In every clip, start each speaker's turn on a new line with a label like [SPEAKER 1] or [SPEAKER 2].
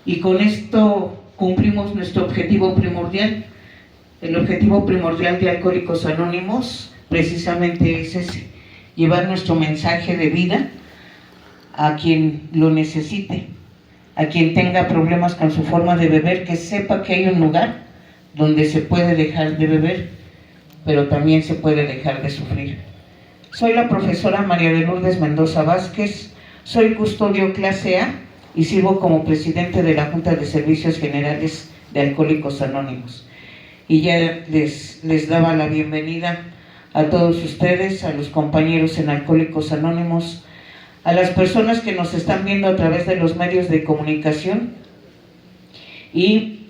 [SPEAKER 1] y con esto cumplimos nuestro objetivo primordial. El objetivo primordial de Alcohólicos Anónimos precisamente es ese: llevar nuestro mensaje de vida a quien lo necesite, a quien tenga problemas con su forma de beber, que sepa que hay un lugar donde se puede dejar de beber, pero también se puede dejar de sufrir. Soy la profesora María de Lourdes Mendoza Vázquez, soy custodio clase A y sirvo como presidente de la Junta de Servicios Generales de Alcohólicos Anónimos. Y ya les daba la bienvenida a todos ustedes, a los compañeros en Alcohólicos Anónimos, a las personas que nos están viendo a través de los medios de comunicación y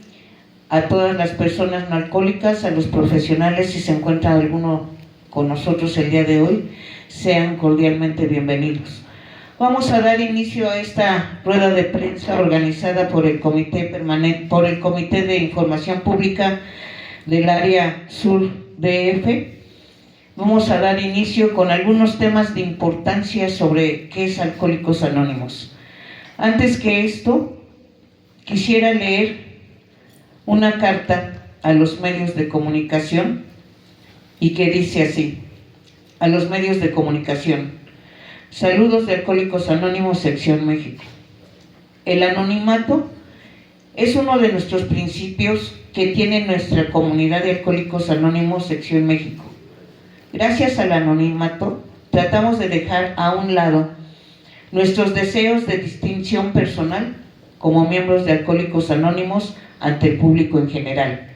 [SPEAKER 1] a todas las personas no alcohólicas, a los profesionales. Si se encuentra alguno con nosotros el día de hoy, sean cordialmente bienvenidos. Vamos a dar inicio a esta rueda de prensa organizada por el Comité de Información Pública del Área Sur DF. Vamos a dar inicio con algunos temas de importancia sobre qué es Alcohólicos Anónimos. Antes que esto, quisiera leer una carta a los medios de comunicación y que dice así: a los medios de comunicación, saludos de Alcohólicos Anónimos, Sección México. El anonimato es uno de nuestros principios que tiene nuestra comunidad de Alcohólicos Anónimos, Sección México. Gracias al anonimato, tratamos de dejar a un lado nuestros deseos de distinción personal como miembros de Alcohólicos Anónimos ante el público en general.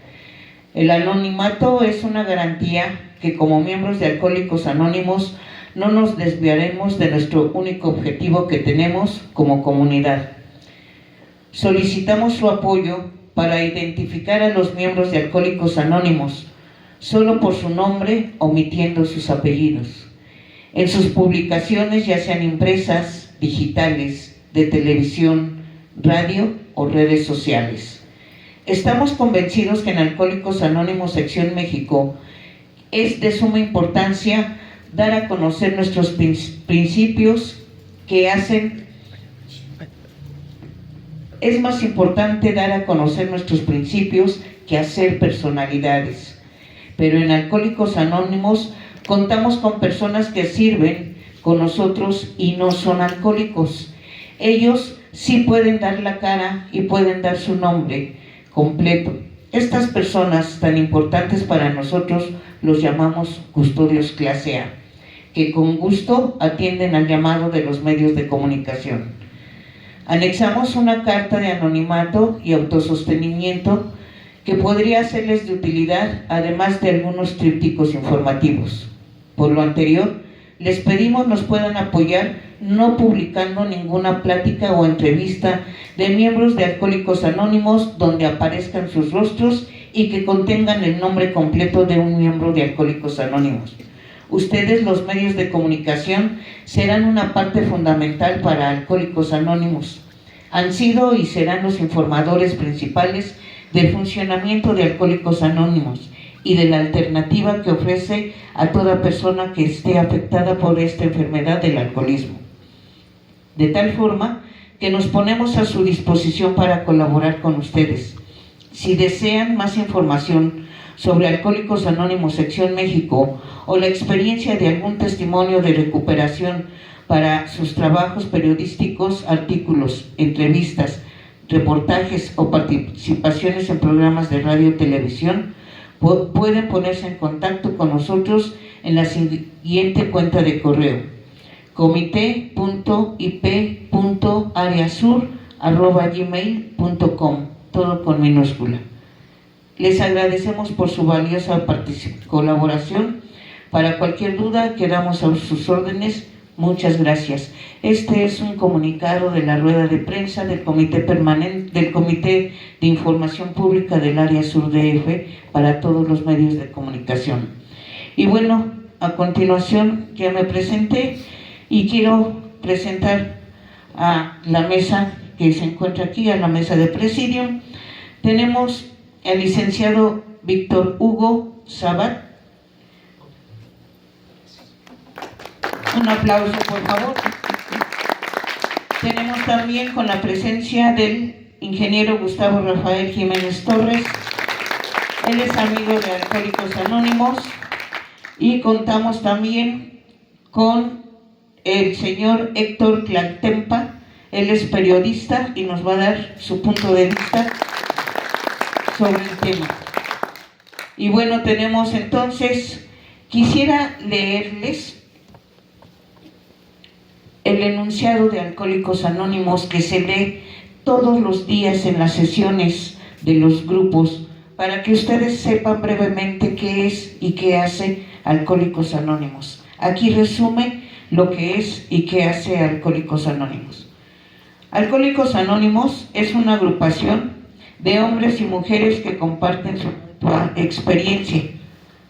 [SPEAKER 1] El anonimato es una garantía que como miembros de Alcohólicos Anónimos no nos desviaremos de nuestro único objetivo que tenemos como comunidad. Solicitamos su apoyo para identificar a los miembros de Alcohólicos Anónimos solo por su nombre, omitiendo sus apellidos, en sus publicaciones, ya sean impresas, digitales, de televisión, radio o redes sociales. Estamos convencidos que en Alcohólicos Anónimos Sección México es de suma importancia dar a conocer nuestros principios que hacen. Es más importante dar a conocer nuestros principios que hacer personalidades. Pero en Alcohólicos Anónimos contamos con personas que sirven con nosotros y no son alcohólicos. Ellos sí pueden dar la cara y pueden dar su nombre completo. Estas personas tan importantes para nosotros los llamamos custodios clase A, que con gusto atienden al llamado de los medios de comunicación. Anexamos una carta de anonimato y autosostenimiento que podría serles de utilidad, además de algunos trípticos informativos. Por lo anterior, les pedimos nos puedan apoyar no publicando ninguna plática o entrevista de miembros de Alcohólicos Anónimos donde aparezcan sus rostros y que contengan el nombre completo de un miembro de Alcohólicos Anónimos. Ustedes, los medios de comunicación, serán una parte fundamental para Alcohólicos Anónimos. Han sido y serán los informadores principales del funcionamiento de Alcohólicos Anónimos y de la alternativa que ofrece a toda persona que esté afectada por esta enfermedad del alcoholismo. De tal forma que nos ponemos a su disposición para colaborar con ustedes. Si desean más información sobre Alcohólicos Anónimos Sección México o la experiencia de algún testimonio de recuperación para sus trabajos periodísticos, artículos, entrevistas, reportajes o participaciones en programas de radio y televisión, pueden ponerse en contacto con nosotros en la siguiente cuenta de correo: comite.ip.areasur@gmail.com, todo con minúscula. Les agradecemos por su valiosa colaboración. Para cualquier duda quedamos a sus órdenes. Muchas gracias. Este es un comunicado de la rueda de prensa del Comité de Información Pública del Área Sur DF para todos los medios de comunicación. Y bueno, a continuación ya me presenté y quiero presentar a la mesa que se encuentra aquí, a la mesa de presidium. Tenemos al licenciado Víctor Hugo Sabat. Un aplauso, por favor. Tenemos también con la presencia del ingeniero Gustavo Rafael Jiménez Torres. Él es amigo de Alcohólicos Anónimos. Y contamos también con el señor Héctor Tlactempa. Él es periodista y nos va a dar su punto de vista sobre el tema. Y bueno, tenemos entonces, quisiera leerles el enunciado de Alcohólicos Anónimos que se lee todos los días en las sesiones de los grupos, para que ustedes sepan brevemente qué es y qué hace Alcohólicos Anónimos. Aquí resume lo que es y qué hace Alcohólicos Anónimos. Alcohólicos Anónimos es una agrupación de hombres y mujeres que comparten su experiencia,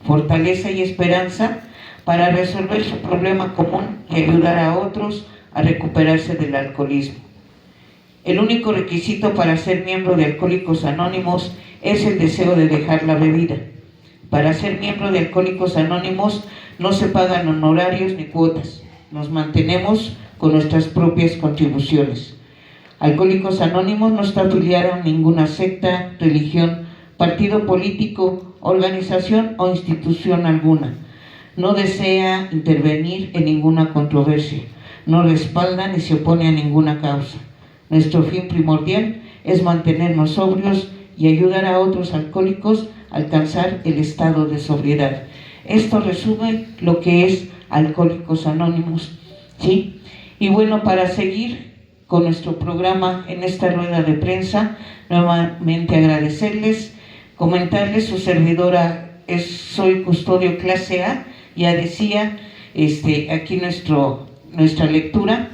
[SPEAKER 1] fortaleza y esperanza para resolver su problema común y ayudar a otros a recuperarse del alcoholismo. El único requisito para ser miembro de Alcohólicos Anónimos es el deseo de dejar la bebida. Para ser miembro de Alcohólicos Anónimos no se pagan honorarios ni cuotas. Nos mantenemos con nuestras propias contribuciones. Alcohólicos Anónimos no está afiliado a ninguna secta, religión, partido político, organización o institución alguna. No desea intervenir en ninguna controversia, no respalda ni se opone a ninguna causa. Nuestro fin primordial es mantenernos sobrios y ayudar a otros alcohólicos a alcanzar el estado de sobriedad. Esto resume lo que es Alcohólicos Anónimos, ¿sí? Y bueno, para seguir con nuestro programa en esta rueda de prensa, nuevamente agradecerles, comentarles, su servidora soy custodio clase A. Ya decía aquí nuestra lectura,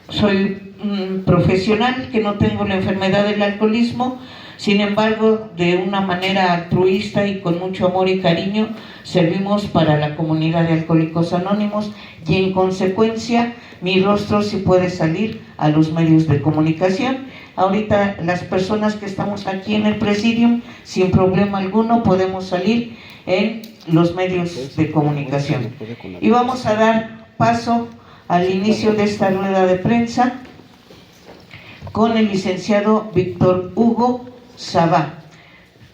[SPEAKER 1] soy un profesional que no tengo la enfermedad del alcoholismo, sin embargo, de una manera altruista y con mucho amor y cariño, servimos para la comunidad de Alcohólicos Anónimos y en consecuencia mi rostro sí puede salir a los medios de comunicación. Ahorita las personas que estamos aquí en el Presidium, sin problema alguno, podemos salir en los medios de comunicación. Y vamos a dar paso al inicio de esta rueda de prensa con el licenciado Víctor Hugo Sabá,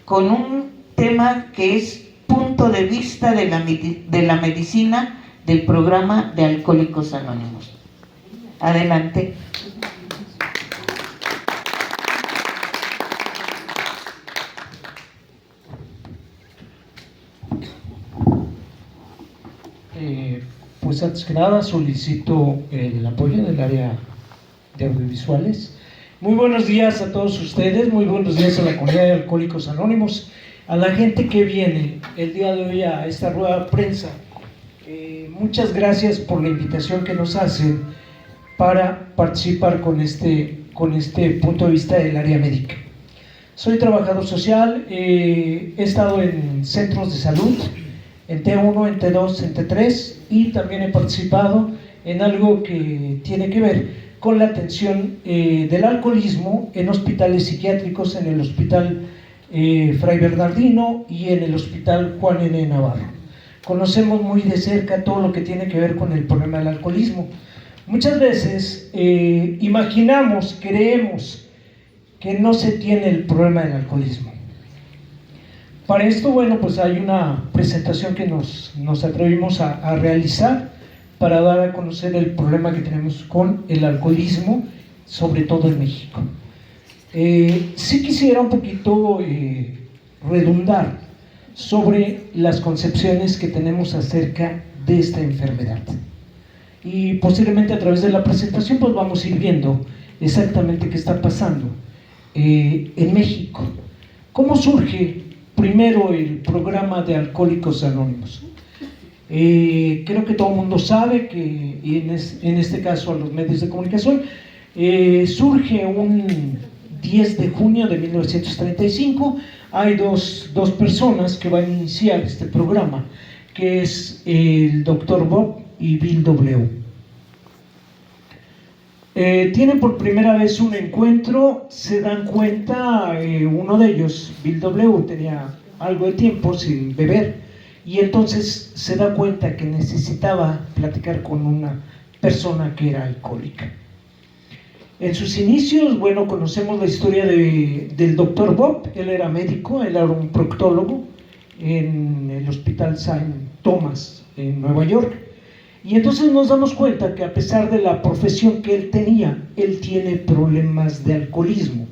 [SPEAKER 1] con un tema que es punto de vista de la medicina del programa de Alcohólicos Anónimos. Adelante.
[SPEAKER 2] Pues antes que nada solicito el apoyo del área de audiovisuales. Muy buenos días a todos ustedes, muy buenos días a la comunidad de Alcohólicos Anónimos, a la gente que viene el día de hoy a esta rueda de prensa. Muchas gracias por la invitación que nos hacen para participar con este punto de vista del área médica. Soy trabajador social, he estado en centros de salud, en T1, en T2, en T3, y también he participado en algo que tiene que ver con la atención del alcoholismo en hospitales psiquiátricos, en el Hospital Fray Bernardino y en el Hospital Juan N. Navarro. Conocemos muy de cerca todo lo que tiene que ver con el problema del alcoholismo. Muchas veces imaginamos, creemos que no se tiene el problema del alcoholismo. Para esto, bueno, pues hay una presentación que nos atrevimos a realizar para dar a conocer el problema que tenemos con el alcoholismo, sobre todo en México. Sí quisiera un poquito redundar sobre las concepciones que tenemos acerca de esta enfermedad. Y posiblemente a través de la presentación pues vamos a ir viendo exactamente qué está pasando en México. ¿Cómo surge primero el programa de Alcohólicos Anónimos? Creo que todo el mundo sabe que, y en este caso a los medios de comunicación, surge un 10 de junio de 1935. Hay dos personas que van a iniciar este programa, que es el Dr. Bob y Bill W. Tienen por primera vez un encuentro, se dan cuenta, uno de ellos, Bill W., tenía algo de tiempo sin beber, y entonces se da cuenta que necesitaba platicar con una persona que era alcohólica. En sus inicios, bueno, conocemos la historia del doctor Bob. Él era médico, él era un proctólogo en el Hospital St. Thomas en Nueva York. Y entonces nos damos cuenta que a pesar de la profesión que él tenía, él tiene problemas de alcoholismo.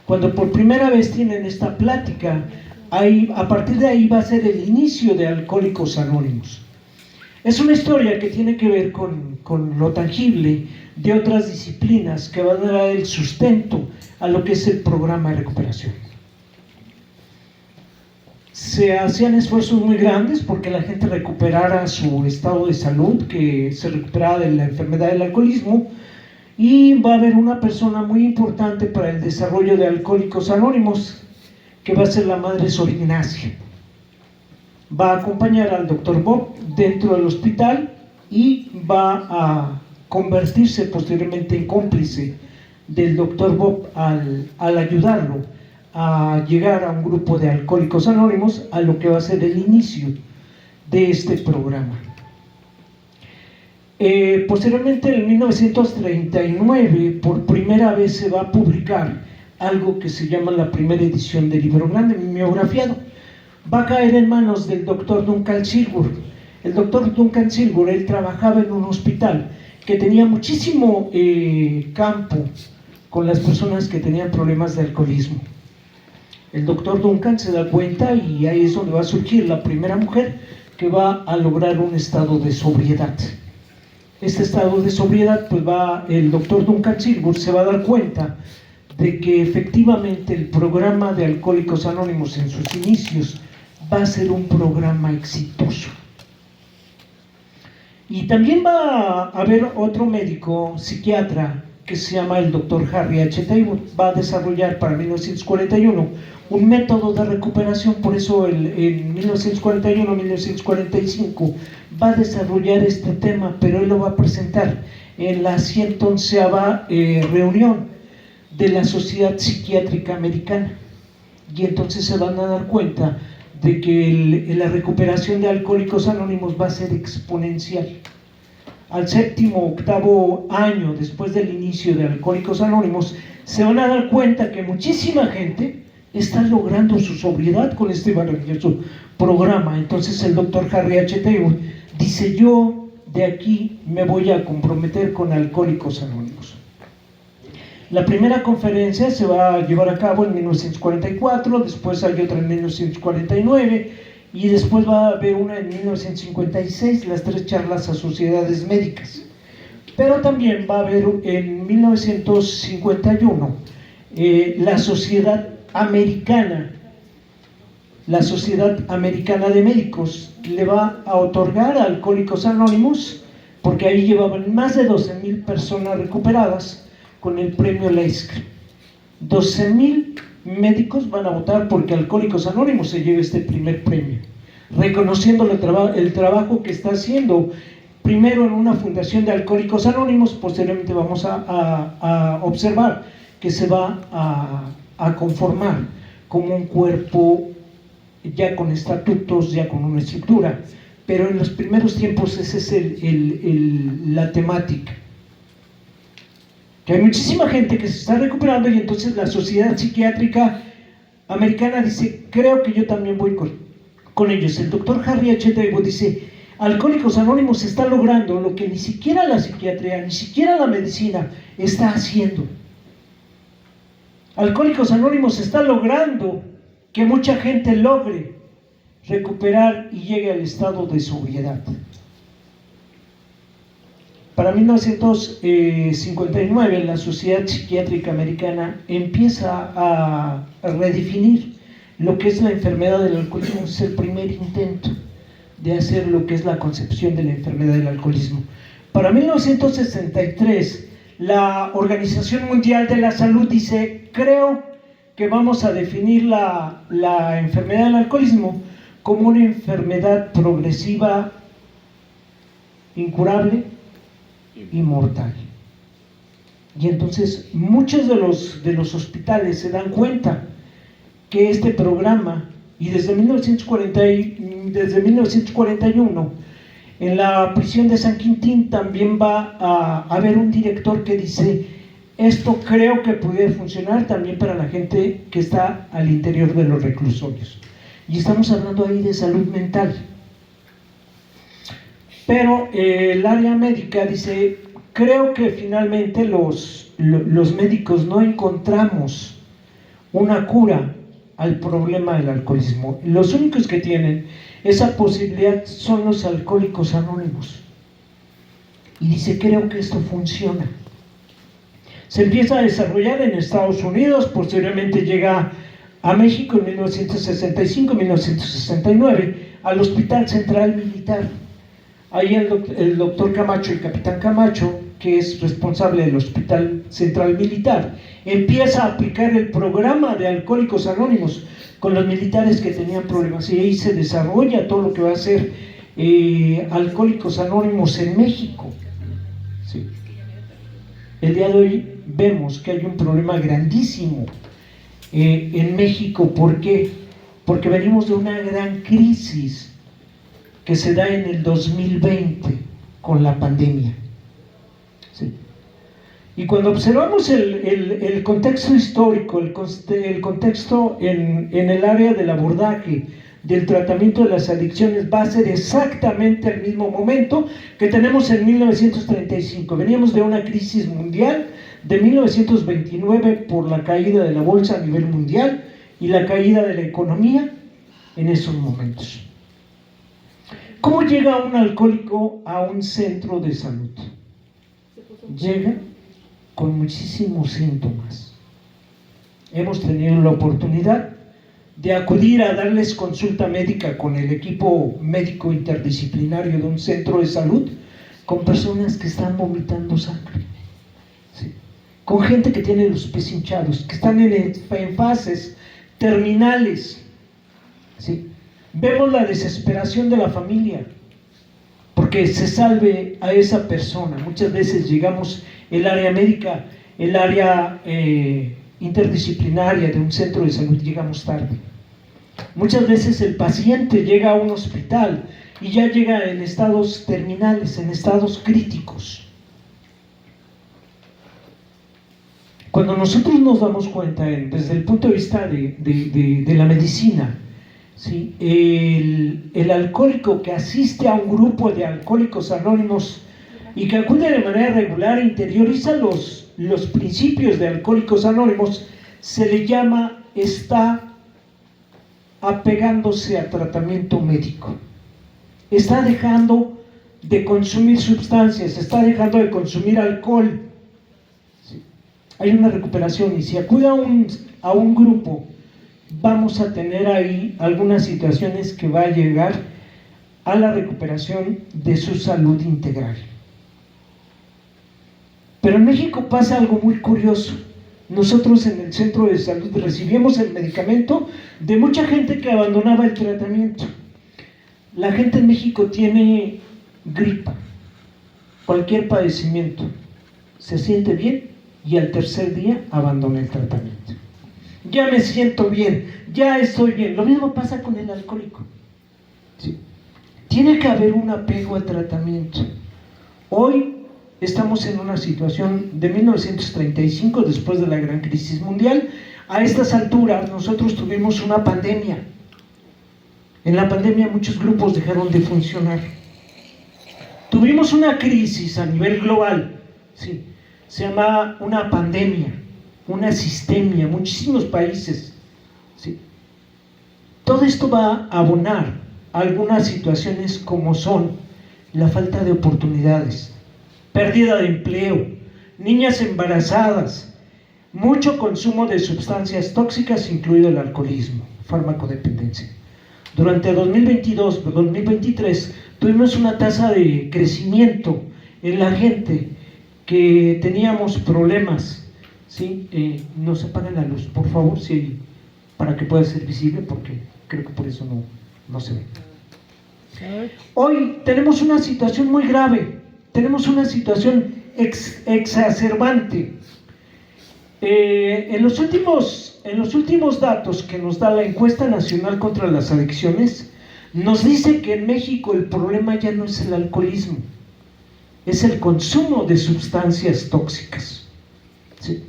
[SPEAKER 2] Cuando por primera vez tienen esta plática, a partir de ahí va a ser el inicio de Alcohólicos Anónimos. Es una historia que tiene que ver con lo tangible de otras disciplinas que van a dar el sustento a lo que es el programa de recuperación. Se hacían esfuerzos muy grandes porque la gente recuperara su estado de salud, que se recuperara de la enfermedad del alcoholismo, y va a haber una persona muy importante para el desarrollo de Alcohólicos Anónimos, que va a ser la Madre Sor Ignacia. Va a acompañar al doctor Bob dentro del hospital y va a convertirse posteriormente en cómplice del doctor Bob al ayudarlo a llegar a un grupo de Alcohólicos Anónimos, a lo que va a ser el inicio de este programa. Posteriormente, en 1939, por primera vez se va a publicar algo que se llama la primera edición del Libro Grande, mimeografiado. Va a caer en manos del doctor Duncan Silver. El doctor Duncan Silver, él trabajaba en un hospital que tenía muchísimo campo con las personas que tenían problemas de alcoholismo. El doctor Duncan se da cuenta, y ahí es donde va a surgir la primera mujer que va a lograr un estado de sobriedad. Este estado de sobriedad, pues el doctor Duncan Silver se va a dar cuenta de que efectivamente el programa de Alcohólicos Anónimos en sus inicios va a ser un programa exitoso. Y también va a haber otro médico psiquiatra que se llama el doctor Harry H. Taylor. Va a desarrollar para 1941 un método de recuperación. Por eso en 1941-1945 va a desarrollar este tema, pero él lo va a presentar en la 111ª reunión de la Sociedad Psiquiátrica Americana. Y entonces se van a dar cuenta de que la recuperación de Alcohólicos Anónimos va a ser exponencial. Al 7º o 8º año después del inicio de Alcohólicos Anónimos, se van a dar cuenta que muchísima gente está logrando su sobriedad con este maravilloso programa. Entonces el doctor Harry H. Taylor dice: yo de aquí me voy a comprometer con Alcohólicos Anónimos. La primera conferencia se va a llevar a cabo en 1944, después hay otra en 1949 y después va a haber una en 1956, las 3 charlas a sociedades médicas. Pero también va a haber en 1951 la Sociedad Americana de Médicos le va a otorgar a Alcohólicos Anónimos, porque ahí llevaban más de 12,000 personas recuperadas, con el premio Leisker. 12,000 médicos van a votar porque Alcohólicos Anónimos se lleve este primer premio, reconociendo el trabajo que está haciendo, primero en una fundación de Alcohólicos Anónimos. Posteriormente vamos a observar que se va a conformar como un cuerpo ya con estatutos, ya con una estructura, pero en los primeros tiempos esa es la temática. Que hay muchísima gente que se está recuperando, y entonces la Sociedad Psiquiátrica Americana dice: creo que yo también voy con ellos. El doctor Harry H. Taylor dice: Alcohólicos Anónimos está logrando lo que ni siquiera la psiquiatría, ni siquiera la medicina está haciendo. Alcohólicos Anónimos está logrando que mucha gente logre recuperar y llegue al estado de sobriedad. Para 1959, la Sociedad Psiquiátrica Americana empieza a redefinir lo que es la enfermedad del alcoholismo. Es el primer intento de hacer lo que es la concepción de la enfermedad del alcoholismo. Para 1963, la Organización Mundial de la Salud dice: creo que vamos a definir la enfermedad del alcoholismo como una enfermedad progresiva, incurable y mortal. Y entonces muchos de los hospitales se dan cuenta que este programa, y desde 1941 en la prisión de San Quintín también va a haber un director que dice: Esto creo que puede funcionar también para la gente que está al interior de los reclusorios. Y estamos hablando ahí de salud mental. Pero el área médica dice, creo que finalmente los médicos no encontramos una cura al problema del alcoholismo. Los únicos que tienen esa posibilidad son los alcohólicos anónimos. Y dice, creo que esto funciona. Se empieza a desarrollar en Estados Unidos, posteriormente llega a México en 1965-1969, al Hospital Central Militar. Ahí el doctor Camacho, el capitán Camacho, que es responsable del Hospital Central Militar, empieza a aplicar el programa de Alcohólicos Anónimos con los militares que tenían problemas, y ahí se desarrolla todo lo que va a ser Alcohólicos Anónimos en México. Sí. El día de hoy vemos que hay un problema grandísimo en México. ¿Por qué? Porque venimos de una gran crisis que se da en el 2020 con la pandemia. ¿Sí? Y cuando observamos el contexto histórico, el contexto en el área del abordaje, del tratamiento de las adicciones, va a ser exactamente el mismo momento que tenemos en 1935. Veníamos de una crisis mundial de 1929 por la caída de la bolsa a nivel mundial y la caída de la economía en esos momentos. ¿Cómo llega un alcohólico a un centro de salud? Llega con muchísimos síntomas. Hemos tenido la oportunidad de acudir a darles consulta médica con el equipo médico interdisciplinario de un centro de salud, con personas que están vomitando sangre, ¿sí? Con gente que tiene los pies hinchados, que están en fases terminales, ¿sí? Vemos la desesperación de la familia porque se salve a esa persona. Muchas veces llegamos, el área médica, el área interdisciplinaria de un centro de salud, llegamos tarde. Muchas veces el paciente llega a un hospital y ya llega en estados terminales, en estados críticos. Cuando nosotros nos damos cuenta, desde el punto de vista de la medicina, ¿sí? El alcohólico que asiste a un grupo de alcohólicos anónimos y que acude de manera regular, interioriza los principios de Alcohólicos Anónimos, se le llama, está apegándose a tratamiento médico, está dejando de consumir sustancias, está dejando de consumir alcohol. ¿Sí? Hay una recuperación, y si acude a un grupo, vamos a tener ahí algunas situaciones que va a llegar a la recuperación de su salud integral. Pero en México pasa algo muy curioso. Nosotros en el centro de salud recibimos el medicamento de mucha gente que abandonaba el tratamiento. La gente en México tiene gripa, cualquier padecimiento, se siente bien y al tercer día abandona el tratamiento. Ya me siento bien, ya estoy bien. Lo mismo pasa con el alcohólico. ¿Sí? Tiene que haber un apego al tratamiento. Hoy estamos en una situación de 1935, después de la gran crisis mundial. A estas alturas nosotros tuvimos una pandemia. En la pandemia muchos grupos dejaron de funcionar. Tuvimos una crisis a nivel global, ¿sí? Se llama una pandemia, una sistemia, muchísimos países, ¿sí? Todo esto va a abonar a algunas situaciones como son la falta de oportunidades, pérdida de empleo, niñas embarazadas, mucho consumo de sustancias tóxicas, incluido el alcoholismo, farmacodependencia. Durante 2022-2023 tuvimos una tasa de crecimiento en la gente que teníamos problemas, ¿sí? Nos apagan la luz, por favor, sí, para que pueda ser visible, porque creo que por eso no se ve. Hoy tenemos una situación muy grave. Tenemos una situación exacerbante. En los últimos datos que nos da la Encuesta Nacional contra las Adicciones, nos dice que en México el problema ya no es el alcoholismo, es el consumo de sustancias tóxicas. ¿sí?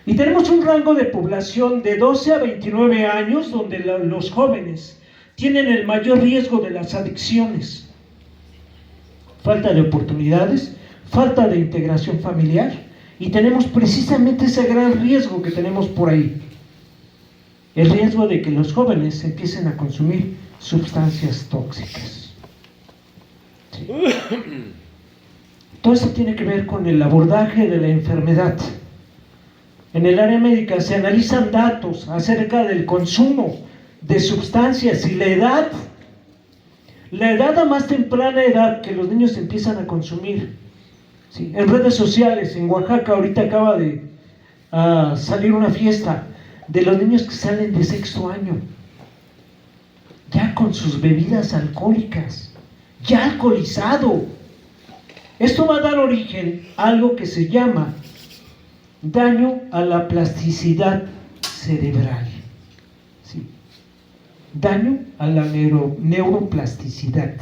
[SPEAKER 2] Y tenemos un rango de población de 12 a 29 años donde los jóvenes tienen el mayor riesgo de las adicciones. Falta de oportunidades, falta de integración familiar, y tenemos precisamente ese gran riesgo que tenemos por ahí. El riesgo de que los jóvenes empiecen a consumir sustancias tóxicas. ¿Sí? Todo esto tiene que ver con el abordaje de la enfermedad. En el área médica se analizan datos acerca del consumo de sustancias y la edad a más temprana edad que los niños empiezan a consumir. ¿Sí? En redes sociales, en Oaxaca, ahorita acaba de salir una fiesta de los niños que salen de 6º año, ya con sus bebidas alcohólicas, ya alcoholizado. Esto va a dar origen a algo que se llama daño a la plasticidad cerebral. ¿Sí? Daño a la neuroplasticidad.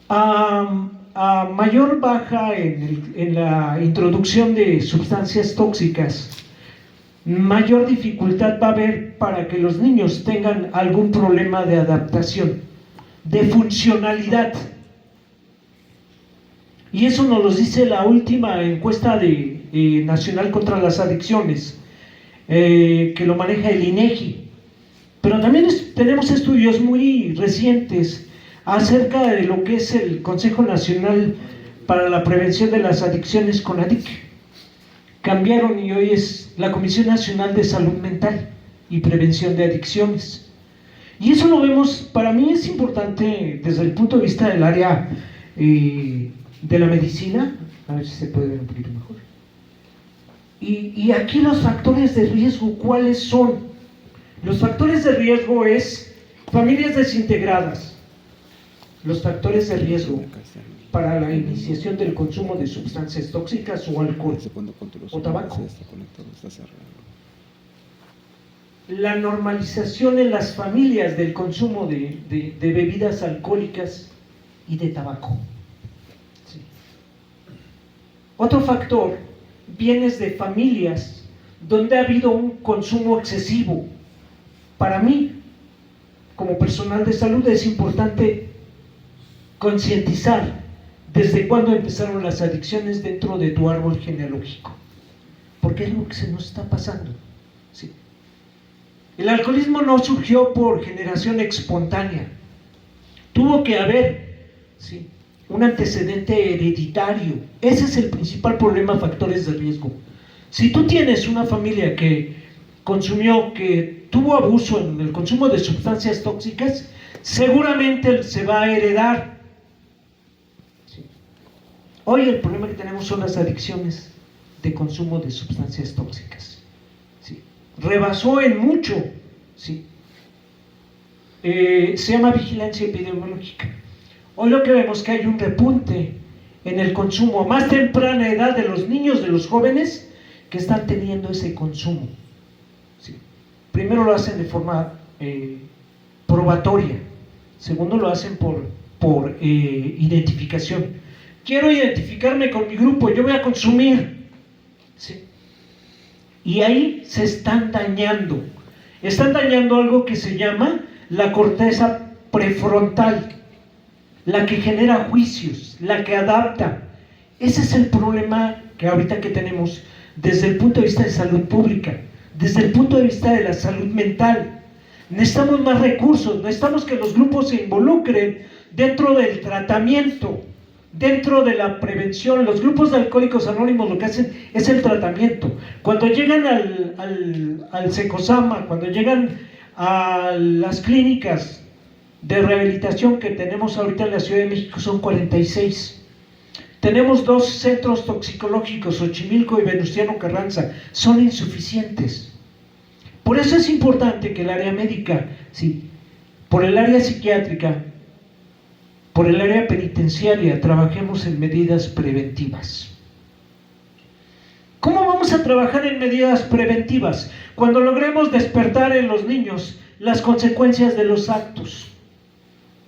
[SPEAKER 2] A mayor baja en la introducción de sustancias tóxicas, mayor dificultad va a haber para que los niños tengan algún problema de adaptación, de funcionalidad. Y eso nos lo dice la última encuesta nacional contra las adicciones, que lo maneja el INEGI. Pero también tenemos estudios muy recientes acerca de lo que es el Consejo Nacional para la Prevención de las Adicciones, CONADIC. Cambiaron y hoy es la Comisión Nacional de Salud Mental y Prevención de Adicciones. Y eso lo vemos, para mí es importante desde el punto de vista del área de la medicina. A ver si se puede ver un poquito mejor. Y aquí los factores de riesgo, ¿cuáles son? Los factores de riesgo es familias desintegradas. Los factores de riesgo para la iniciación del consumo de sustancias tóxicas o alcohol o tabaco. La normalización en las familias del consumo de bebidas alcohólicas y de tabaco. Sí. Otro factor, bienes de familias donde ha habido un consumo excesivo. Para mí, como personal de salud, es importante concientizar desde cuándo empezaron las adicciones dentro de tu árbol genealógico, porque es lo que se nos está pasando. ¿Sí? El alcoholismo no surgió por generación espontánea, tuvo que haber, ¿sí?, un antecedente hereditario. Ese es el principal problema, factores de riesgo. Si tú tienes una familia que consumió, que tuvo abuso en el consumo de sustancias tóxicas, seguramente se va a heredar. ¿Sí? Hoy el problema que tenemos son las adicciones de consumo de sustancias tóxicas. ¿Sí? Rebasó en mucho, ¿sí? Se llama vigilancia epidemiológica. Hoy lo que vemos es que hay un repunte en el consumo a más temprana edad de los niños, de los jóvenes que están teniendo ese consumo. ¿Sí? Primero lo hacen de forma probatoria, segundo lo hacen por identificación. Quiero identificarme con mi grupo, yo voy a consumir. ¿Sí? Y ahí se están dañando algo que se llama la corteza prefrontal, la que genera juicios, la que adapta. Ese es el problema que ahorita que tenemos desde el punto de vista de salud pública, desde el punto de vista de la salud mental. Necesitamos más recursos, necesitamos que los grupos se involucren dentro del tratamiento, dentro de la prevención. Los grupos de Alcohólicos Anónimos lo que hacen es el tratamiento. Cuando llegan al Secosama, cuando llegan a las clínicas de rehabilitación que tenemos ahorita en la Ciudad de México, son 46. Tenemos 2 centros toxicológicos, Xochimilco y Venustiano Carranza, son insuficientes. Por eso es importante que el área médica, sí, por el área psiquiátrica, por el área penitenciaria, trabajemos en medidas preventivas. ¿Cómo vamos a trabajar en medidas preventivas? Cuando logremos despertar en los niños las consecuencias de los actos,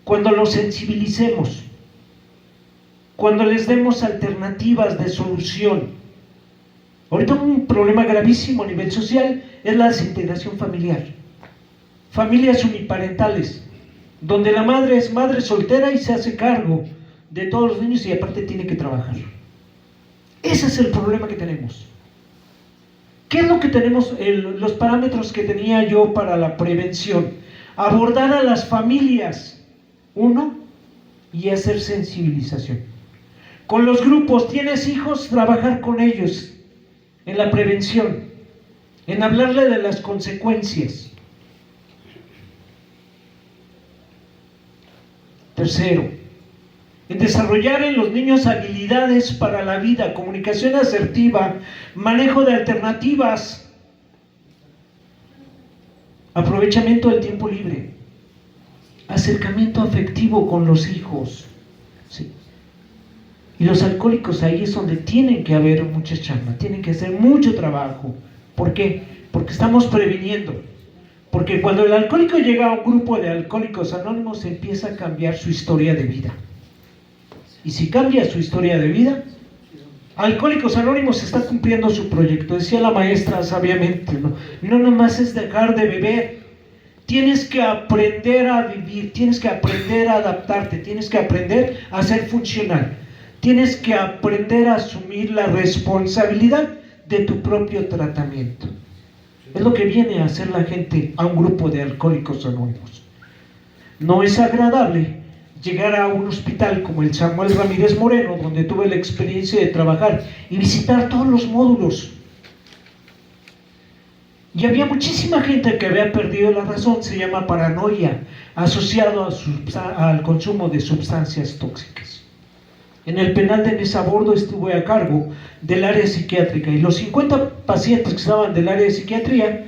[SPEAKER 2] cuando los sensibilicemos. cuando les demos alternativas de solución. Ahorita un problema gravísimo a nivel social es la desintegración familiar. Familias uniparentales, donde la madre es madre soltera y se hace cargo de todos los niños y aparte tiene que trabajar. Ese es el problema que tenemos. ¿Qué es lo que tenemos? Los parámetros que tenía yo para la prevención. Abordar a las familias, uno, y hacer sensibilización. Con los grupos, ¿tienes hijos? Trabajar con ellos en la prevención, en hablarle de las consecuencias. Tercero, en desarrollar en los niños habilidades para la vida, comunicación asertiva, manejo de alternativas, aprovechamiento del tiempo libre, acercamiento afectivo con los hijos. Sí. Y los alcohólicos, ahí es donde tienen que haber mucha chamba, tienen que hacer mucho trabajo. ¿Por qué? Porque estamos previniendo. Porque cuando el alcohólico llega a un grupo de alcohólicos anónimos, empieza a cambiar su historia de vida. Y si cambia su historia de vida, Alcohólicos Anónimos está cumpliendo su proyecto. Decía la maestra sabiamente, no nomás es dejar de beber, tienes que aprender a vivir, tienes que aprender a adaptarte, tienes que aprender a ser funcional, tienes que aprender a asumir la responsabilidad de tu propio tratamiento. Es lo que viene a hacer la gente a un grupo de Alcohólicos Anónimos. No es agradable llegar a un hospital como el Samuel Ramírez Moreno, donde tuve la experiencia de trabajar y visitar todos los módulos. Y había muchísima gente que había perdido la razón, se llama paranoia, asociado al consumo de sustancias tóxicas. En el penal de Nezabordo estuve a cargo del área psiquiátrica y los 50 pacientes que estaban del área de psiquiatría,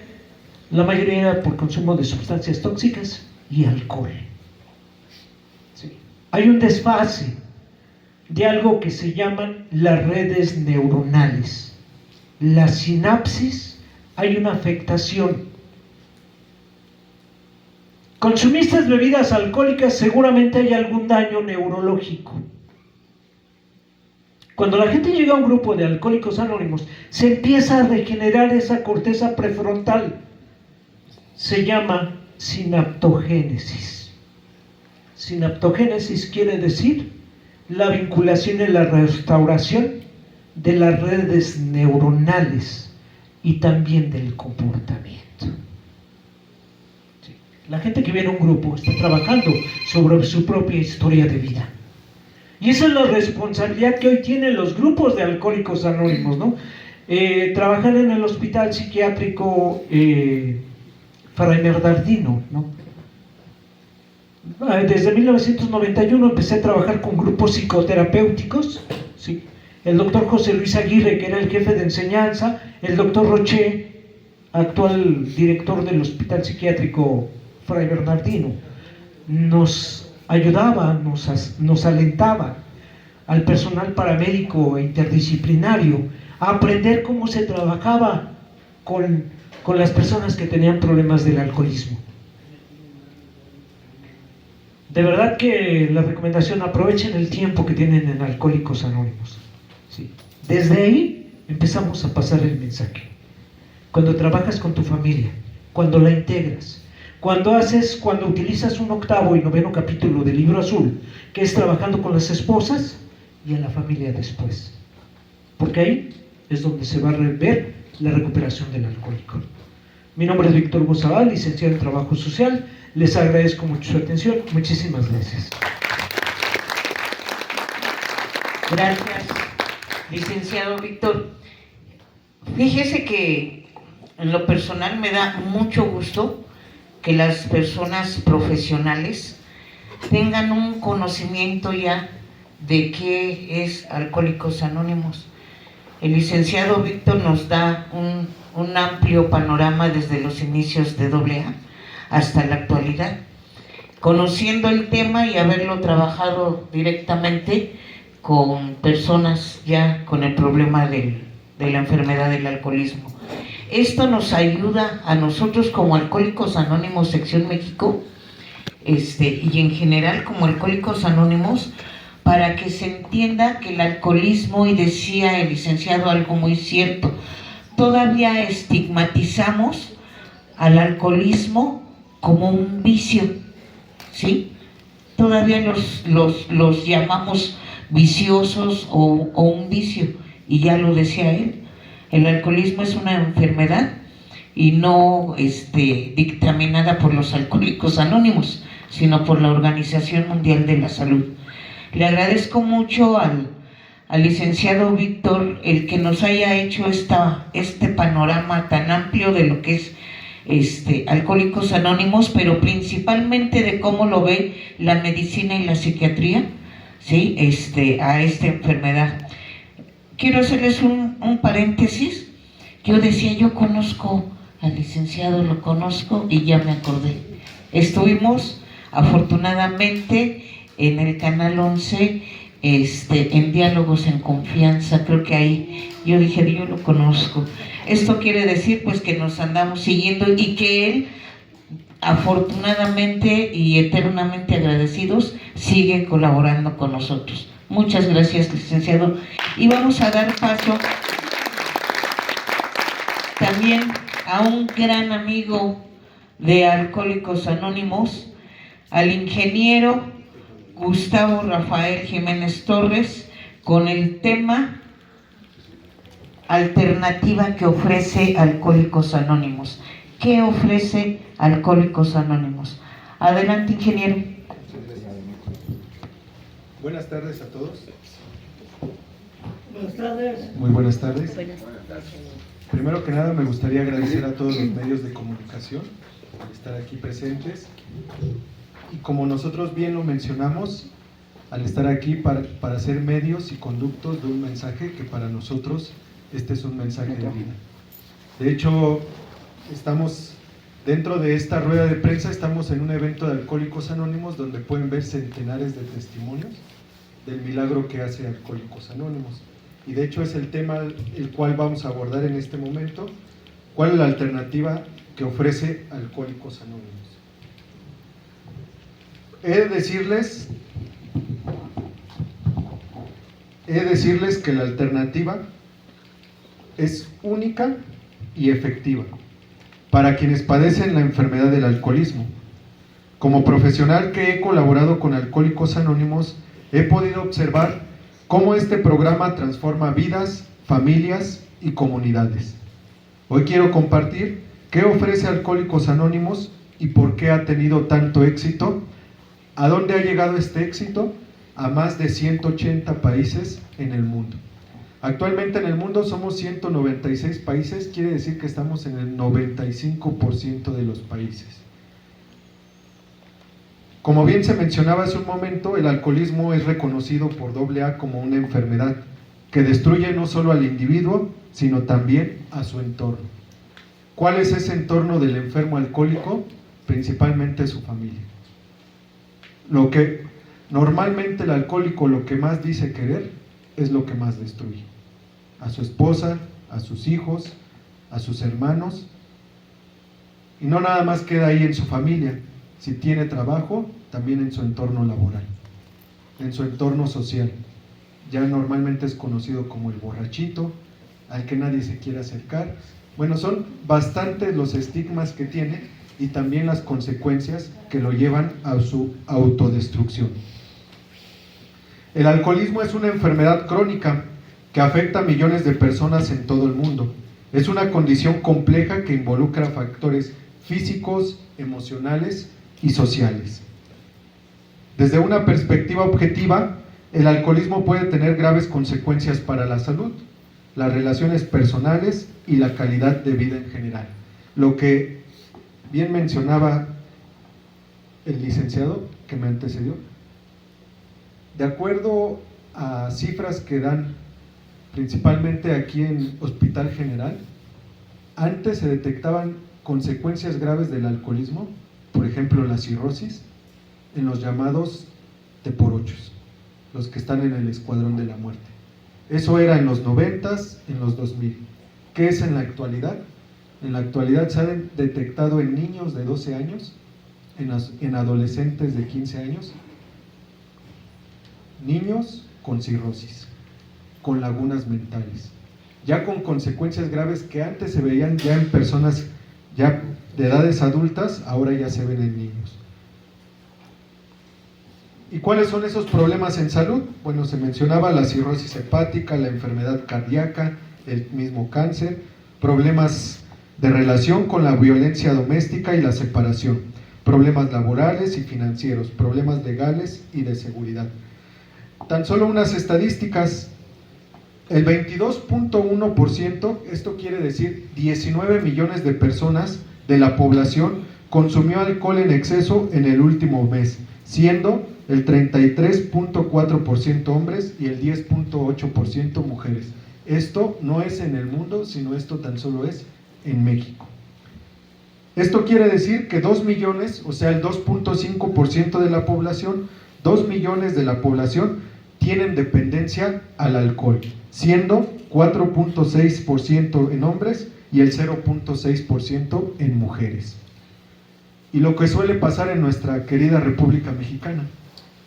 [SPEAKER 2] la mayoría era por consumo de sustancias tóxicas y alcohol. Sí. Hay un desfase de algo que se llaman las redes neuronales. La sinapsis, hay una afectación. Consumiste bebidas alcohólicas, seguramente hay algún daño neurológico. Cuando la gente llega a un grupo de Alcohólicos Anónimos, se empieza a regenerar esa corteza prefrontal. Se llama sinaptogénesis. Sinaptogénesis quiere decir la vinculación y la restauración de las redes neuronales y también del comportamiento. Sí. La gente que viene a un grupo está trabajando sobre su propia historia de vida. Y esa es la responsabilidad que hoy tienen los grupos de Alcohólicos Anónimos, ¿no? Trabajar en el hospital psiquiátrico Fray Bernardino, ¿no? Desde 1991 empecé a trabajar con grupos psicoterapéuticos, ¿sí? El doctor José Luis Aguirre, que era el jefe de enseñanza, el doctor Roché, actual director del hospital psiquiátrico Fray Bernardino, nos ayudaba, nos alentaba al personal paramédico e interdisciplinario a aprender cómo se trabajaba con las personas que tenían problemas del alcoholismo. De verdad que la recomendación, aprovechen el tiempo que tienen en Alcohólicos Anónimos. Sí. Desde ahí empezamos a pasar el mensaje. Cuando trabajas con tu familia, cuando la integras, cuando utilizas un 8º y 9º capítulo del Libro Azul, que es trabajando con las esposas y a la familia después. Porque ahí es donde se va a ver la recuperación del alcohólico. Mi nombre es Víctor Guzabal, licenciado en Trabajo Social. Les agradezco mucho su atención. Muchísimas gracias.
[SPEAKER 1] Gracias, licenciado Víctor. Fíjese que en lo personal me da mucho gusto que las personas profesionales tengan un conocimiento ya de qué es Alcohólicos Anónimos. El licenciado Víctor nos da un amplio panorama desde los inicios de AA hasta la actualidad, conociendo el tema y haberlo trabajado directamente con personas ya con el problema de la enfermedad del alcoholismo. Esto nos ayuda a nosotros como Alcohólicos Anónimos Sección México, y en general como Alcohólicos Anónimos, para que se entienda que el alcoholismo, y decía el licenciado algo muy cierto, todavía estigmatizamos al alcoholismo como un vicio, ¿sí? Todavía los llamamos viciosos o un vicio, y ya lo decía él, el alcoholismo es una enfermedad y no dictaminada por los Alcohólicos Anónimos, sino por la Organización Mundial de la Salud. Le agradezco mucho al licenciado Víctor el que nos haya hecho este panorama tan amplio de lo que es Alcohólicos Anónimos, pero principalmente de cómo lo ve la medicina y la psiquiatría, ¿sí? A esta enfermedad. Quiero hacerles un paréntesis. Yo decía, yo conozco al licenciado, lo conozco, y ya me acordé. Estuvimos afortunadamente en el Canal 11, en Diálogos en Confianza, creo que ahí yo dije, yo lo conozco. Esto quiere decir pues que nos andamos siguiendo y que él, afortunadamente y eternamente agradecidos, sigue colaborando con nosotros. Muchas gracias, licenciado. Y vamos a dar paso también a un gran amigo de Alcohólicos Anónimos, al ingeniero Gustavo Rafael Jiménez Torres, con el tema alternativa que ofrece Alcohólicos Anónimos. ¿Qué ofrece Alcohólicos Anónimos? Adelante, ingeniero.
[SPEAKER 3] Buenas tardes a todos.
[SPEAKER 4] Buenas tardes.
[SPEAKER 3] Muy buenas tardes. Primero que nada me gustaría agradecer a todos los medios de comunicación por estar aquí presentes. Y como nosotros bien lo mencionamos, al estar aquí para ser medios y conductos de un mensaje que para nosotros este es un mensaje de vida. De hecho, estamos dentro de esta rueda de prensa, estamos en un evento de Alcohólicos Anónimos donde pueden ver centenares de testimonios del milagro que hace Alcohólicos Anónimos. Y de hecho es el tema el cual vamos a abordar en este momento. ¿Cuál es la alternativa que ofrece Alcohólicos Anónimos? He de decirles que la alternativa es única y efectiva para quienes padecen la enfermedad del alcoholismo. Como profesional que he colaborado con Alcohólicos Anónimos, he podido observar cómo este programa transforma vidas, familias y comunidades. Hoy quiero compartir qué ofrece Alcohólicos Anónimos y por qué ha tenido tanto éxito. ¿A dónde ha llegado este éxito? A más de 180 países en el mundo. Actualmente en el mundo somos 196 países, quiere decir que estamos en el 95% de los países. Como bien se mencionaba hace un momento, el alcoholismo es reconocido por AA como una enfermedad que destruye no solo al individuo, sino también a su entorno. ¿Cuál es ese entorno del enfermo alcohólico? Principalmente su familia. Lo que normalmente el alcohólico lo que más dice querer es lo que más destruye. A su esposa, a sus hijos, a sus hermanos. Y no nada más queda ahí en su familia. Si tiene trabajo, también en su entorno laboral, en su entorno social. Ya normalmente es conocido como el borrachito, al que nadie se quiere acercar. Bueno, son bastantes los estigmas que tiene y también las consecuencias que lo llevan a su autodestrucción. El alcoholismo es una enfermedad crónica que afecta a millones de personas en todo el mundo. Es una condición compleja que involucra factores físicos, emocionales y sociales. Desde una perspectiva objetiva, el alcoholismo puede tener graves consecuencias para la salud, las relaciones personales y la calidad de vida en general. Lo que bien mencionaba el licenciado que me antecedió, de acuerdo a cifras que dan principalmente aquí en Hospital General, antes se detectaban consecuencias graves del alcoholismo, por ejemplo la cirrosis, en los llamados T-8, los que están en el escuadrón de la muerte. Eso era en los 90s, en los 2000. ¿Qué es en la actualidad? En la actualidad se han detectado en niños de 12 años, en adolescentes de 15 años, niños con cirrosis, con lagunas mentales, ya con consecuencias graves que antes se veían ya en personas ya de edades adultas, ahora ya se ven en niños. ¿Y cuáles son esos problemas en salud? Bueno, se mencionaba la cirrosis hepática, la enfermedad cardíaca, el mismo cáncer, problemas de relación con la violencia doméstica y la separación, problemas laborales y financieros, problemas legales y de seguridad. Tan solo unas estadísticas: el 22.1%, esto quiere decir 19 millones de personas de la población, consumió alcohol en exceso en el último mes, siendo el 33.4% hombres y el 10.8% mujeres. Esto no es en el mundo, sino esto tan solo es en México. Esto quiere decir que 2 millones, o sea el 2.5% de la población, 2 millones de la población tienen dependencia al alcohol, siendo 4.6% en hombres y el 0.6% en mujeres. Y lo que suele pasar en nuestra querida República Mexicana,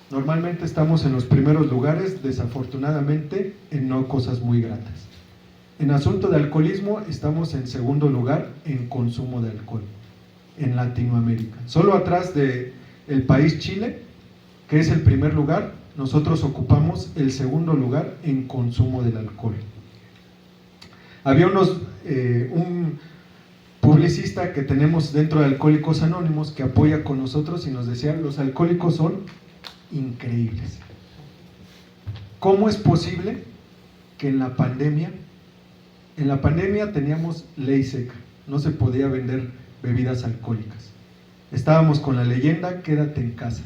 [SPEAKER 3] normalmente estamos en los primeros lugares, desafortunadamente, en no cosas muy gratas. En asunto de alcoholismo estamos en segundo lugar en consumo de alcohol en Latinoamérica. Solo atrás del país Chile, que es el primer lugar, nosotros ocupamos el segundo lugar en consumo del alcohol. Había un publicista que tenemos dentro de Alcohólicos Anónimos que apoya con nosotros y nos decía: los alcohólicos son increíbles. ¿Cómo es posible que en la pandemia teníamos ley seca, no se podía vender bebidas alcohólicas? Estábamos con la leyenda: quédate en casa.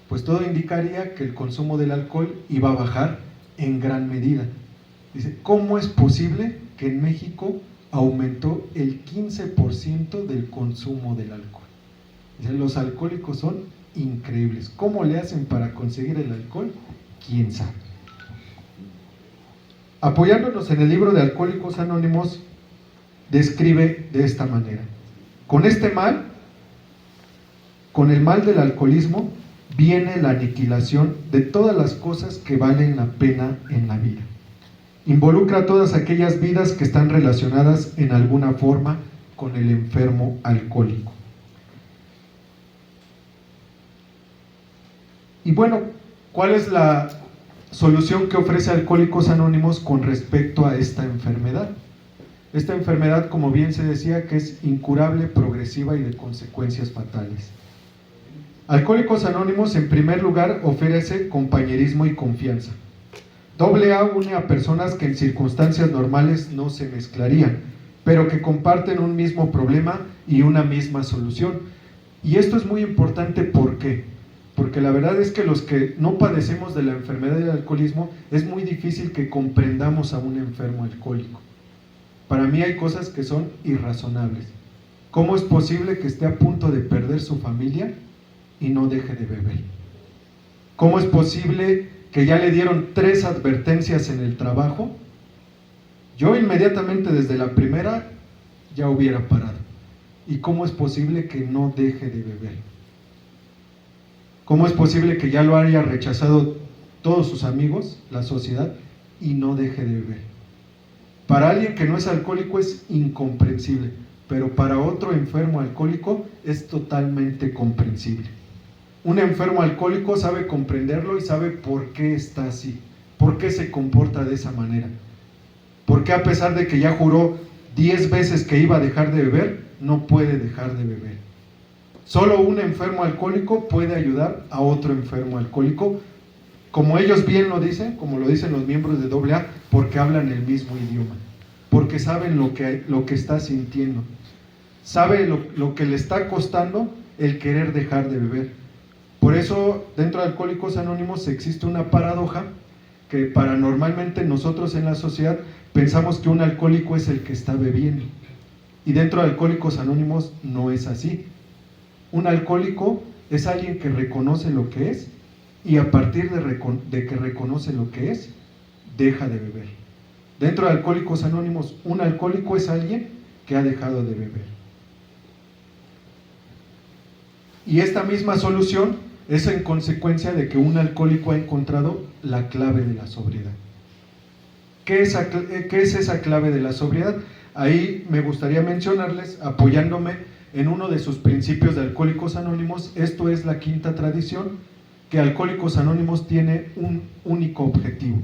[SPEAKER 3] Pues todo indicaría que el consumo del alcohol iba a bajar en gran medida. Dice: ¿cómo es posible que en México aumentó el 15% del consumo del alcohol? Dice: los alcohólicos son increíbles. ¿Cómo le hacen para conseguir el alcohol? ¿Quién sabe? Apoyándonos en el libro de Alcohólicos Anónimos, describe de esta manera: con este mal, con el mal del alcoholismo, viene la aniquilación de todas las cosas que valen la pena en la vida. Involucra a todas aquellas vidas que están relacionadas en alguna forma con el enfermo alcohólico. Y bueno, ¿cuál es la solución que ofrece Alcohólicos Anónimos con respecto a esta enfermedad? Esta enfermedad, como bien se decía, que es incurable, progresiva y de consecuencias fatales. Alcohólicos Anónimos, en primer lugar, ofrece compañerismo y confianza. AA une a personas que en circunstancias normales no se mezclarían, pero que comparten un mismo problema y una misma solución. Y esto es muy importante, ¿por qué? Porque la verdad es que los que no padecemos de la enfermedad del alcoholismo, es muy difícil que comprendamos a un enfermo alcohólico. Para mí hay cosas que son irrazonables. ¿Cómo es posible que esté a punto de perder su familia y no deje de beber? ¿Cómo es posible que ya le dieron 3 advertencias en el trabajo? Yo inmediatamente desde la primera ya hubiera parado. ¿Y cómo es posible que no deje de beber? ¿Cómo es posible que ya lo haya rechazado todos sus amigos, la sociedad, y no deje de beber? Para alguien que no es alcohólico es incomprensible, pero para otro enfermo alcohólico es totalmente comprensible. Un enfermo alcohólico sabe comprenderlo y sabe por qué está así, por qué se comporta de esa manera, por qué a pesar de que ya juró 10 veces que iba a dejar de beber, no puede dejar de beber. Solo un enfermo alcohólico puede ayudar a otro enfermo alcohólico, como ellos bien lo dicen, como lo dicen los miembros de AA, porque hablan el mismo idioma, porque saben lo que está sintiendo, sabe lo que le está costando el querer dejar de beber. Por eso, dentro de Alcohólicos Anónimos existe una paradoja que paranormalmente nosotros en la sociedad pensamos que un alcohólico es el que está bebiendo. Y dentro de Alcohólicos Anónimos no es así. Un alcohólico es alguien que reconoce lo que es y a partir de que reconoce lo que es, deja de beber. Dentro de Alcohólicos Anónimos, un alcohólico es alguien que ha dejado de beber. Y esta misma solución es en consecuencia de que un alcohólico ha encontrado la clave de la sobriedad. ¿Qué es esa clave de la sobriedad? Ahí me gustaría mencionarles, apoyándome en uno de sus principios de Alcohólicos Anónimos, esto es la quinta tradición, que Alcohólicos Anónimos tiene un único objetivo,